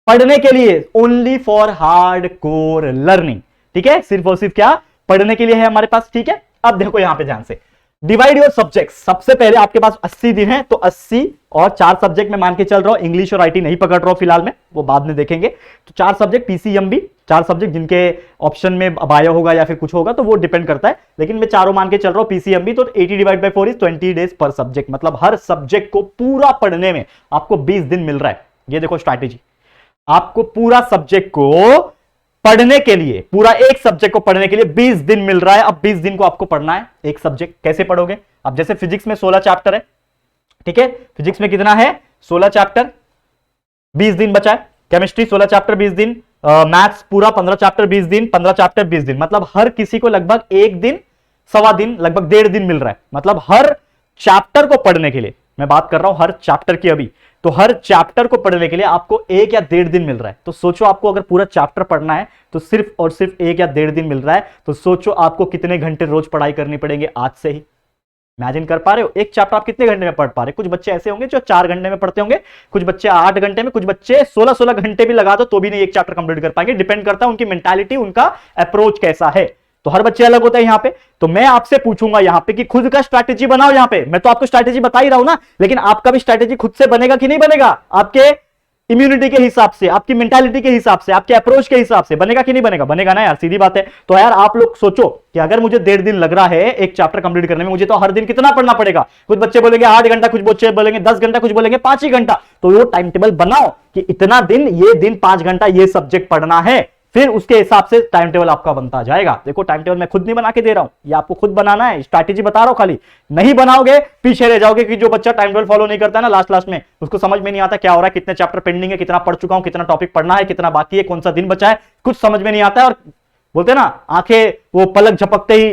पढ़ने के लिए। Only for hard core learning. ठीक है, सिर्फ और सिर्फ क्या? पढ़ने के लिए है हमारे पास। ठीक है, अब देखो यहां पे ध्यान से, डिवाइड योर सब्जेक्ट। सबसे पहले आपके पास 80 दिन है, तो 80 और 4 सब्जेक्ट में मान के चल रहा हूं, इंग्लिश और आईटी नहीं पकड़ रहा हूं फिलहाल में, वो बाद में देखेंगे। तो 4 सब्जेक्ट पीसीएमबी, 4 सब्जेक्ट जिनके ऑप्शन में बायो होगा या फिर कुछ होगा तो वो डिपेंड करता है, लेकिन मैं चारों मान के चल रहा हूं पीसीएमबी। तो 80 डिवाइड बाय 4 इज 20 डेज पर सब्जेक्ट, मतलब हर सब्जेक्ट को पूरा पढ़ने में आपको 20 दिन मिल रहा है। ये देखो स्ट्रैटेजी, आपको पूरा सब्जेक्ट को पढ़ने के लिए, पूरा एक सब्जेक्ट को पढ़ने के लिए 20 दिन मिल रहा है। अब 20 दिन को आपको पढ़ना है एक सब्जेक्ट। कैसे पढ़ोगे? अब जैसे फिजिक्स में 16 चैप्टर है, ठीक है, फिजिक्स में कितना है? 16 चैप्टर, 20 दिन बचा है। केमिस्ट्री 16 चैप्टर 20 दिन, मैथ्स पूरा 15 चैप्टर 20 दिन, 15 चैप्टर 20 दिन, मतलब हर किसी को लगभग 1 दिन, सवा दिन, लगभग 1.5 दिन मिल रहा है। मतलब हर चैप्टर को पढ़ने के लिए, मैं बात कर रहा हूं हर चैप्टर की अभी, तो हर चैप्टर को पढ़ने के लिए आपको 1 या 1.5 दिन मिल रहा है। तो सोचो आपको अगर पूरा चैप्टर पढ़ना है तो सिर्फ और सिर्फ 1 या 1.5 दिन मिल रहा है, तो सोचो आपको कितने घंटे रोज पढ़ाई करनी पड़ेंगे आज से ही। इमेजिन कर पा रहे हो? एक चैप्टर आप कितने घंटे में पढ़ पा रहे हो? कुछ बच्चे ऐसे होंगे जो 4 घंटे में पढ़ते होंगे, कुछ बच्चे 8 घंटे में, कुछ बच्चे 16 घंटे भी लगा दो तो भी नहीं एक चैप्टर कंप्लीट कर पाएंगे। डिपेंड करता है उनकी मेंटालिटी, उनका अप्रोच कैसा है। तो हर बच्चे अलग होता है यहां पे। तो मैं आपसे पूछूंगा यहां पे कि खुद का स्ट्रैटेजी बनाओ। यहां पे मैं तो आपको स्ट्रैटेजी बता ही रहा हूं ना, लेकिन आपका भी स्ट्रैटेजी खुद से बनेगा कि नहीं बनेगा? आपके इम्यूनिटी के हिसाब से, आपकी मेंटालिटी के हिसाब से, आपके अप्रोच के हिसाब से बनेगा कि नहीं बनेगा? बनेगा ना यार, सीधी बात है। तो यार आप लोग सोचो कि अगर मुझे 1.5 दिन लग रहा है एक चैप्टर कंप्लीट करने में, मुझे तो हर दिन कितना पढ़ना पड़ेगा? कुछ बच्चे बोलेंगे 8 घंटा, कुछ बच्चे बोलेंगे 10 घंटा, कुछ बोलेंगे 5 ही घंटा। तो वो टाइम टेबल बनाओ कि इतना दिन, ये दिन 5 घंटा ये सब्जेक्ट पढ़ना है, फिर उसके हिसाब से टाइम टेबल आपका बनता जाएगा। देखो टाइम टेबल मैं खुद नहीं बना के दे रहा हूं, ये आपको खुद बनाना है, स्ट्रैटेजी बता रहा हूं खाली। नहीं बनाओगे पीछे रह जाओगे, कि जो बच्चा टाइम टेबल फॉलो नहीं करता है ना, लास्ट में उसको समझ में नहीं आता क्या हो रहा है, कितने चैप्टर पेंडिंग है, कितना पढ़ चुका हूं, कितना टॉपिक पढ़ना है, कितना बाकी है, कौन सा दिन बचा है, कुछ समझ में नहीं आता है। और बोलते हैं ना, आंखें वो पलक झपकते ही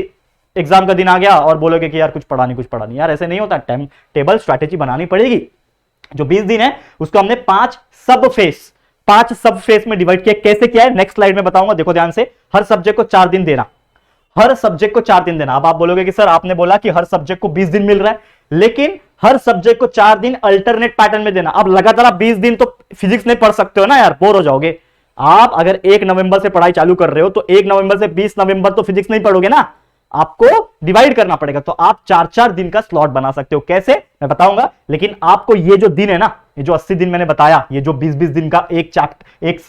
एग्जाम का दिन आ गया और बोलोगे कि यार कुछ पढ़ा नहीं, कुछ पढ़ा नहीं। यार ऐसे नहीं होता, टाइम टेबल स्ट्रैटेजी बनानी पड़ेगी। जो 20 दिन है उसको हमने 5 सब फेस में डिवाइड किया। कैसे किया है नेक्स्ट स्लाइड में बताऊंगा, देखो ध्यान से। हर सब्जेक्ट को 4 दिन देना, हर सब्जेक्ट को 4 दिन देना। अब आप बोलोगे कि सर आपने बोला कि हर सब्जेक्ट को 20 दिन मिल रहा है, लेकिन हर सब्जेक्ट को 4 दिन अल्टरनेट पैटर्न में देना। अब लगातार आप 20 दिन तो फिजिक्स नहीं पढ़ सकते हो ना यार, बोर हो जाओगे। आप अगर 1 नवंबर से पढ़ाई चालू कर रहे हो तो 1 नवंबर से 20 नवंबर तो फिजिक्स नहीं पढ़ोगे ना, आपको डिवाइड करना पड़ेगा। तो आप 4-4 दिन का स्लॉट बना सकते हो। कैसे मैं बताऊंगा, लेकिन आपको ये जो दिन है ना, ये जो 80 दिन मैंने बताया, ये जो 20-20 दिन का एक चैप्टर, एक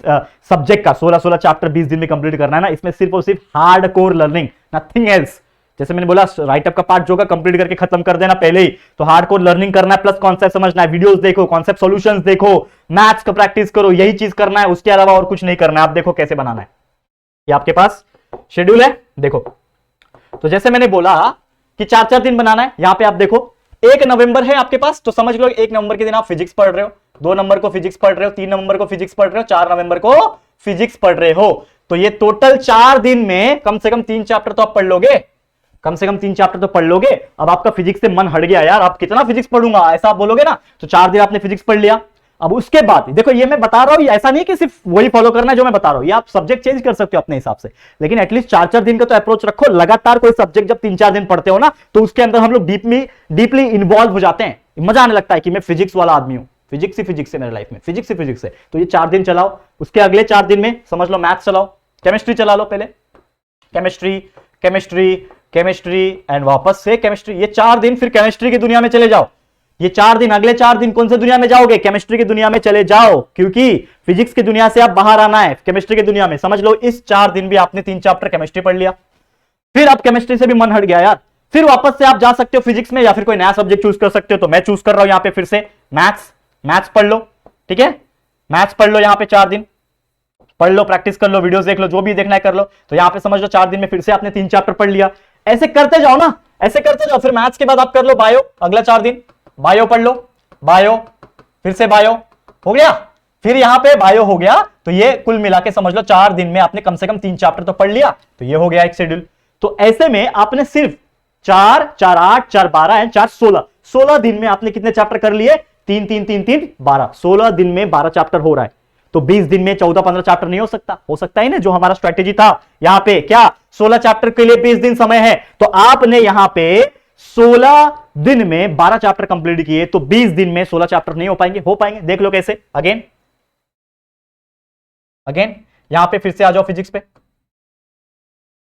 सब्जेक्ट का 16-16 चैप्टर 20 दिन में कंप्लीट करना है ना, इसमें सिर्फ और सिर्फ hard core learning, nothing else. जैसे मैंने बोला राइटअप का पार्ट जो का कंप्लीट करके खत्म कर देना पहले ही, तो हार्ड कोर लर्निंग करना है, प्लस कॉन्सेप्ट समझना है, वीडियोस देखो, कॉन्सेप्ट सॉल्यूशंस देखो, मैथ्स का प्रैक्टिस करो, यही चीज करना है, उसके अलावा और कुछ नहीं करना है। आप देखो कैसे बनाना है, ये आपके पास शेड्यूल है। देखो तो जैसे मैंने बोला कि 4-4 दिन बनाना है। यहां पे आप देखो 1 नवंबर है आपके पास, तो समझ लो 1 नवंबर के दिन आप फिजिक्स पढ़ रहे हो, 2 नवंबर को फिजिक्स पढ़ रहे हो, 3 नवंबर को फिजिक्स पढ़ रहे हो, 4 नवंबर को फिजिक्स पढ़ रहे हो। तो ये टोटल 4 दिन में कम से कम 3 चैप्टर तो आप पढ़ लोगे, कम से कम 3 चैप्टर तो पढ़ लोगे। अब आपका फिजिक्स से मन हट गया, यार आप कितना फिजिक्स पढ़ूंगा, ऐसा आप बोलोगे ना। तो 4 दिन आपने फिजिक्स पढ़ लिया। अब उसके बाद देखो, ये मैं बता रहा हूं, ऐसा नहीं कि सिर्फ वही फॉलो करना है जो मैं बता रहा हूं, ये आप सब्जेक्ट चेंज कर सकते हो अपने हिसाब से, लेकिन एटलीस्ट 4-4 दिन का तो अप्रोच रखो। लगातार कोई सब्जेक्ट जब 3-4 दिन पढ़ते हो ना, तो उसके अंदर हम लोग डीपली इन्वॉल्व हो जाते हैं, मजा आने लगता है कि मैं फिजिक्स वाला आदमी हूं, फिजिक्स ही फिजिक्स है मेरे लाइफ में, फिजिक्स ही फिजिक्स है। तो ये 4 दिन चलाओ, उसके अगले 4 दिन में समझ लो मैथ्स चलाओ, केमिस्ट्री चला लो, पहले केमिस्ट्री एंड वापस से केमिस्ट्री। ये 4 दिन फिर केमिस्ट्री की दुनिया में चले जाओ। ये 4 दिन, अगले 4 दिन कौन से दुनिया में जाओगे? केमिस्ट्री की दुनिया में चले जाओ, क्योंकि फिजिक्स की दुनिया से आप बाहर आना है, केमिस्ट्री की दुनिया में। समझ लो इस 4 दिन भी आपने 3 चैप्टर केमिस्ट्री पढ़ लिया, फिर आप केमिस्ट्री से भी मन हट गया यार, फिर वापस से आप जा सकते हो फिजिक्स में, या फिर कोई नया सब्जेक्ट चूज कर सकते हो। तो मैं चूज कर रहा हूं यहां पे फिर से मैथ्स पढ़ लो, ठीक है, मैथ्स पढ़ लो, यहां पे 4 दिन पढ़ लो, प्रैक्टिस कर लो, वीडियोस देख लो, जो भी देखना है कर लो। तो यहां पे समझ लो 4 दिन में फिर से आपने 3 चैप्टर पढ़ लिया। ऐसे करते जाओ ना, ऐसे करते जाओ। फिर मैथ्स के बाद आप कर लो बायो, अगला 4 दिन बायो पढ़ लो, बायो, फिर से बायो हो गया, फिर यहां पे बायो हो गया। तो ये कुल मिला के समझ लो 4 दिन में आपने कम से कम 3 चैप्टर तो पढ़ लिया। तो ये हो गया एक शेड्यूल। तो ऐसे में आपने सिर्फ 4, 4, 8, 4, 12 एंड 4, 16 दिन में आपने कितने चैप्टर कर लिए? 3, 3, 3, 3, 12। 16 दिन में 12 चैप्टर हो रहा है। तो 20 दिन में 14-15 चैप्टर नहीं हो सकता? हो सकता है ना, जो हमारा स्ट्रेटेजी था यहां पे, क्या 16 चैप्टर के लिए 20 दिन समय है, तो आपने यहां पे 16 दिन में 12 चैप्टर कंप्लीट किए, तो 20 दिन में 16 चैप्टर नहीं हो पाएंगे? हो पाएंगे, देख लो कैसे। अगेन यहां पे फिर से आ जाओ फिजिक्स पे,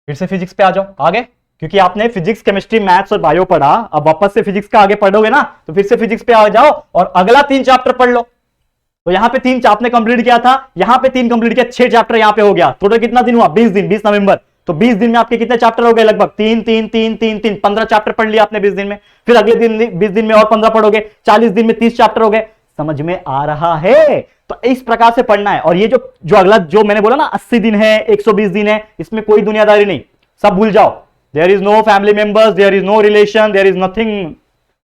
फिर से फिजिक्स पे आ जाओ, आगे क्योंकि आपने फिजिक्स, केमिस्ट्री, मैथ्स और बायो पढ़ा, अब वापस से फिजिक्स का आगे पढ़ोगे ना, तो फिर से फिजिक्स पे आ जाओ और अगला 3 चैप्टर पढ़ लो। तो यहां पे 3 आपने कंप्लीट किया था, यहां पे 3 कंप्लीट किया, 6 चैप्टर यहां पे हो गया। टोटल कितना दिन हुआ? 20 दिन, 20 नवंबर। तो 20 दिन में आपके कितने चैप्टर हो गए? लगभग 3 3 3 3 3 15 चैप्टर पढ़ लिया आपने 20 दिन में। फिर अगले दिन 20 दिन में और 15 पढ़ोगे, 40 दिन में 30 चैप्टर हो गए। समझ में आ रहा है? तो इस प्रकार से पढ़ना है। और ये जो अगला जो मैंने बोला ना 80 दिन है, 120 दिन है, इसमें कोई दुनियादारी नहीं, सब भूल जाओ। There is no family members, there is no relation, there is nothing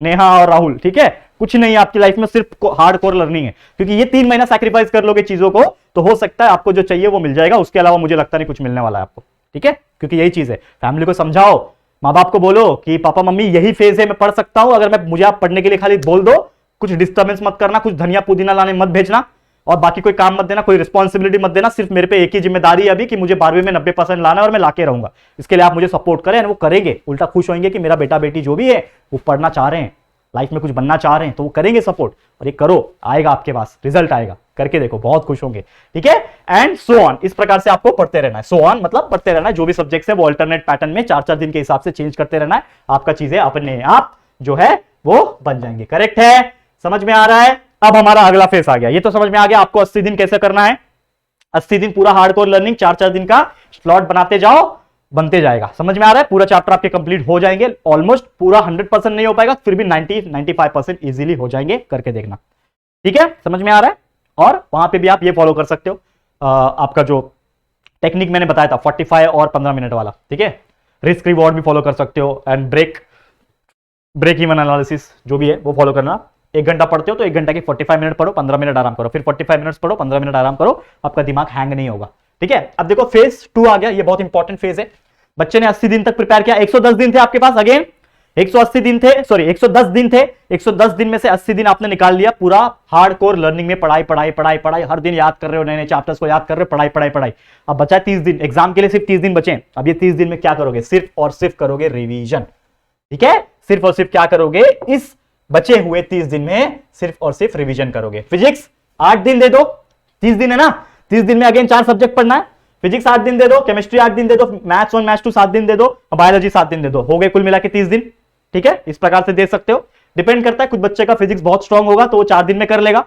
Neha और राहुल, ठीक है? कुछ नहीं है आपकी लाइफ में, सिर्फ हार्ड कोर लर्निंग है। क्योंकि ये 3 महीना सैक्रिफाइस कर लोगे चीजों को, तो हो सकता है आपको जो चाहिए वो मिल जाएगा। उसके अलावा मुझे लगता नहीं कुछ मिलने वाला है आपको, ठीक है? क्योंकि यही चीज है। फैमिली को समझाओ, माँ बाप को बोलो कि पापा मम्मी यही फेज है, मैं पढ़ सकता हूं, अगर मुझे आप पढ़ने के लिए खाली बोल दो, कुछ डिस्टर्बेंस मत करना, कुछ धनिया पुदीना लाने मत भेजना, और बाकी कोई काम मत देना, कोई रिस्पॉन्सिबिलिटी मत देना। सिर्फ मेरे पे एक ही जिम्मेदारी है अभी कि मुझे 12वीं में 90% लाना है और मैं लाके रहूंगा। इसके लिए आप मुझे सपोर्ट करें, वो करेंगे, उल्टा खुश होंगे कि मेरा बेटा बेटी जो भी है वो पढ़ना चाह रहे हैं, लाइफ में कुछ बनना चाह रहे हैं, तो वो करेंगे सपोर्ट। और ये करो, आएगा आपके पास रिजल्ट आएगा, करके देखो, बहुत खुश होंगे, ठीक है? एंड सो ऑन, इस प्रकार से आपको पढ़ते रहना है। सो ऑन मतलब पढ़ते रहना है, जो भी सब्जेक्ट्स है वो अल्टरनेट पैटर्न में 4-4 दिन के हिसाब से चेंज करते रहना है। आपका चीजें अपने आप जो है वो बन जाएंगे। करेक्ट है? समझ में आ रहा है? अब हमारा अगला फेस आ गया। ये तो समझ में आ गया आपको 80 दिन कैसे करना है। 80 दिन पूरा हार्डकोर लर्निंग, 4-4 दिन का स्लॉट बनाते जाओ, बनते जाएगा। समझ में आ रहा है? पूरा चैप्टर आपके कंप्लीट हो जाएंगे। ऑलमोस्ट पूरा 100% नहीं हो पाएगा, फिर भी 90-95% इजीली हो जाएंगे। करके देखना, ठीक है? समझ में आ रहा है? और वहां पे भी आप ये फॉलो कर सकते हो, आपका जो टेक्निक मैंने बताया था 45 और 15 मिनट वाला, ठीक है? रिस्क रिवॉर्ड भी फॉलो कर सकते हो, एंड ब्रेक इवन एनालिसिस जो भी है वो फॉलो करना। 1 घंटा पढ़ते हो तो 1 घंटा की 45 मिनट पढ़ो, 15 मिनट आराम करो, फिर 45 मिनट पढ़ो, 15 मिनट आराम करो, आपका दिमाग हैंग नहीं होगा, ठीक है? अब देखो फेज 2 आ गया, ये बहुत इंपॉर्टेंट फेज है। बच्चे ने 80 दिन तक प्रिपेयर किया, 110 दिन थे आपके पास, अगेन 180 दिन थे, सॉरी 110 दिन थे। 110 दिन में से 80 दिन आपने निकाल लिया पूरा हार्डकोर लर्निंग में, पढ़ाई पढ़ाई पढ़ाई पढ़ाई, हर दिन याद कर रहे हो, नए नए चैप्टर्स को याद कर रहे हो, पढ़ाई पढ़ाई पढ़ाई। अब बचा 30 दिन, एग्जाम के लिए सिर्फ 30 दिन बचे। अब ये 30 दिन में क्या करोगे? सिर्फ और सिर्फ करोगे रिवीजन, ठीक है? सिर्फ और सिर्फ क्या करोगे? इस बचे हुए 30 दिन में सिर्फ और सिर्फ रिवीजन करोगे। फिजिक्स 8 दिन दे दो, 30 दिन है ना, 30 दिन में अगेन 4 सब्जेक्ट पढ़ना है। फिजिक्स 8 दिन दे दो, केमिस्ट्री 8 दिन दे दो, मैथ्स 1 मैथ्स 2 7 दिन दे दो, और बायोलॉजी 7 दिन दे दो। हो गए कुल मिला के 30 दिन, ठीक है? इस प्रकार से दे सकते हो। डिपेंड करता है, कुछ बच्चे का फिजिक्स बहुत स्ट्रांग होगा तो वो 4 दिन में कर लेगा,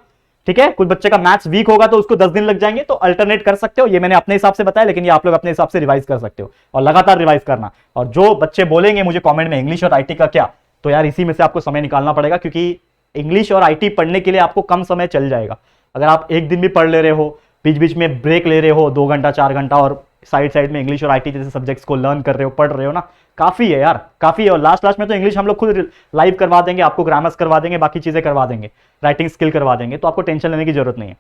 ठीक है? कुछ बच्चे का मैथ्स वीक होगा तो उसको 10 दिन लग जाएंगे। तो अल्टरनेट कर सकते हो, ये मैंने अपने हिसाब से बताया, लेकिन ये आप लोग अपने हिसाब से रिवाइज कर सकते हो, और लगातार रिवाइज करना। और जो बच्चे बोलेंगे मुझे कॉमेंट में इंग्लिश और आईटी का क्या, तो यार इसी में से आपको समय निकालना पड़ेगा, क्योंकि इंग्लिश और आईटी पढ़ने के लिए आपको कम समय चल जाएगा। अगर आप एक दिन भी पढ़ ले रहे हो, बीच बीच में ब्रेक ले रहे हो 2 घंटा 4 घंटा, और साइड में इंग्लिश और आईटी जैसे सब्जेक्ट्स को लर्न कर रहे हो, पढ़ रहे हो ना, काफी है यार, काफी है। और लास्ट में तो इंग्लिश हम लोग खुद लाइव करवा देंगे, आपको ग्रामर्स करवा देंगे, बाकी चीजें करवा देंगे, राइटिंग स्किल करवा देंगे, तो आपको टेंशन लेने की जरूरत नहीं है।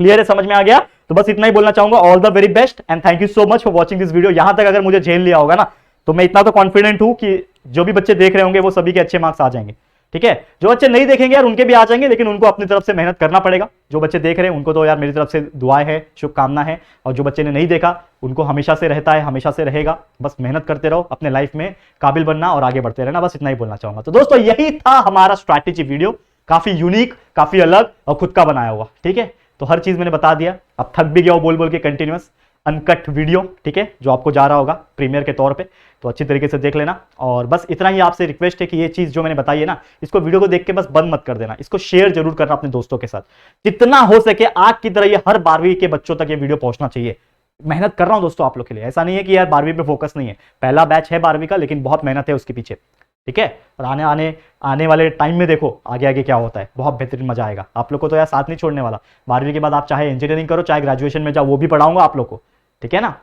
क्लियर है? समझ में आ गया? तो बस इतना ही बोलना चाहूंगा। All the very best and thank you so much for watching this video. यहां तक अगर मुझे झेल लिया होगा ना, तो मैं इतना तो कॉन्फिडेंट हूं कि जो भी बच्चे देख रहे होंगे वो सभी के अच्छे मार्क्स आ जाएंगे, ठीक है? जो बच्चे नहीं देखेंगे यार उनके भी आ जाएंगे, लेकिन उनको अपनी तरफ से मेहनत करना पड़ेगा। जो बच्चे देख रहे हैं उनको तो यार मेरी तरफ से दुआएं है, शुभकामना है, और जो बच्चे ने नहीं देखा उनको हमेशा से रहता है, हमेशा से रहेगा। बस मेहनत करते रहो, अपने लाइफ में काबिल बनना और आगे बढ़ते रहना, बस इतना ही बोलना चाहूंगा। तो दोस्तों यही था हमारा स्ट्रैटेजी वीडियो, काफी यूनिक, काफी अलग और खुद का बनाया हुआ, ठीक है? तो हर चीज मैंने बता दिया। अब थक भी गया बोल बोल के कंटिन्यूअस अनकट वीडियो, ठीक है? जो आपको जा रहा होगा प्रीमियर के तौर पे, तो अच्छी तरीके से देख लेना। और बस इतना ही आपसे रिक्वेस्ट है कि ये चीज जो मैंने बताई है ना, इसको वीडियो को देख के बस बंद मत कर देना, इसको शेयर जरूर करना अपने दोस्तों के साथ। जितना हो सके आग की तरह ये हर 12वीं के बच्चों तक ये वीडियो पहुंचना चाहिए। मेहनत कर रहा हूं दोस्तों आप लोग के लिए, ऐसा नहीं है कि यार 12वीं पे फोकस नहीं है। पहला बैच है 12वीं का, लेकिन बहुत मेहनत है उसके पीछे, ठीक है? और आने वाले टाइम में देखो आगे आगे क्या होता है, बहुत बेहतरीन मजा आएगा। आप लोग को तो यार साथ नहीं छोड़ने वाला। 12वीं के बाद आप चाहे इंजीनियरिंग करो, चाहे ग्रेजुएशन में जाओ, वो भी पढ़ाऊंगा आप लोग को, ठीक है ना?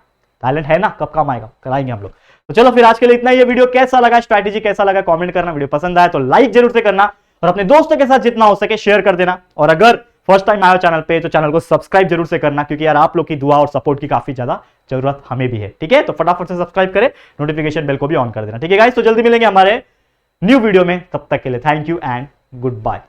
टैलेंट है ना, कब काम आएगा, कराएंगे हम लोग। तो चलो फिर आज के लिए इतना ही। ये वीडियो कैसा लगा, स्ट्रैटेजी कैसा लगा, कमेंट करना। वीडियो पसंद आया तो लाइक जरूर से करना, और अपने दोस्तों के साथ जितना हो सके शेयर कर देना। और अगर फर्स्ट टाइम आया चैनल पे तो चैनल को सब्सक्राइब जरूर से करना, क्योंकि यार आप लोग की दुआ और सपोर्ट की काफी ज्यादा जरूरत हमें भी है, ठीक है? तो फटाफट से सब्सक्राइब करें, नोटिफिकेशन बेल को भी ऑन कर देना, ठीक है गाइस? तो जल्दी मिलेंगे हमारे न्यू वीडियो में, तब तक के लिए thank you and good bye.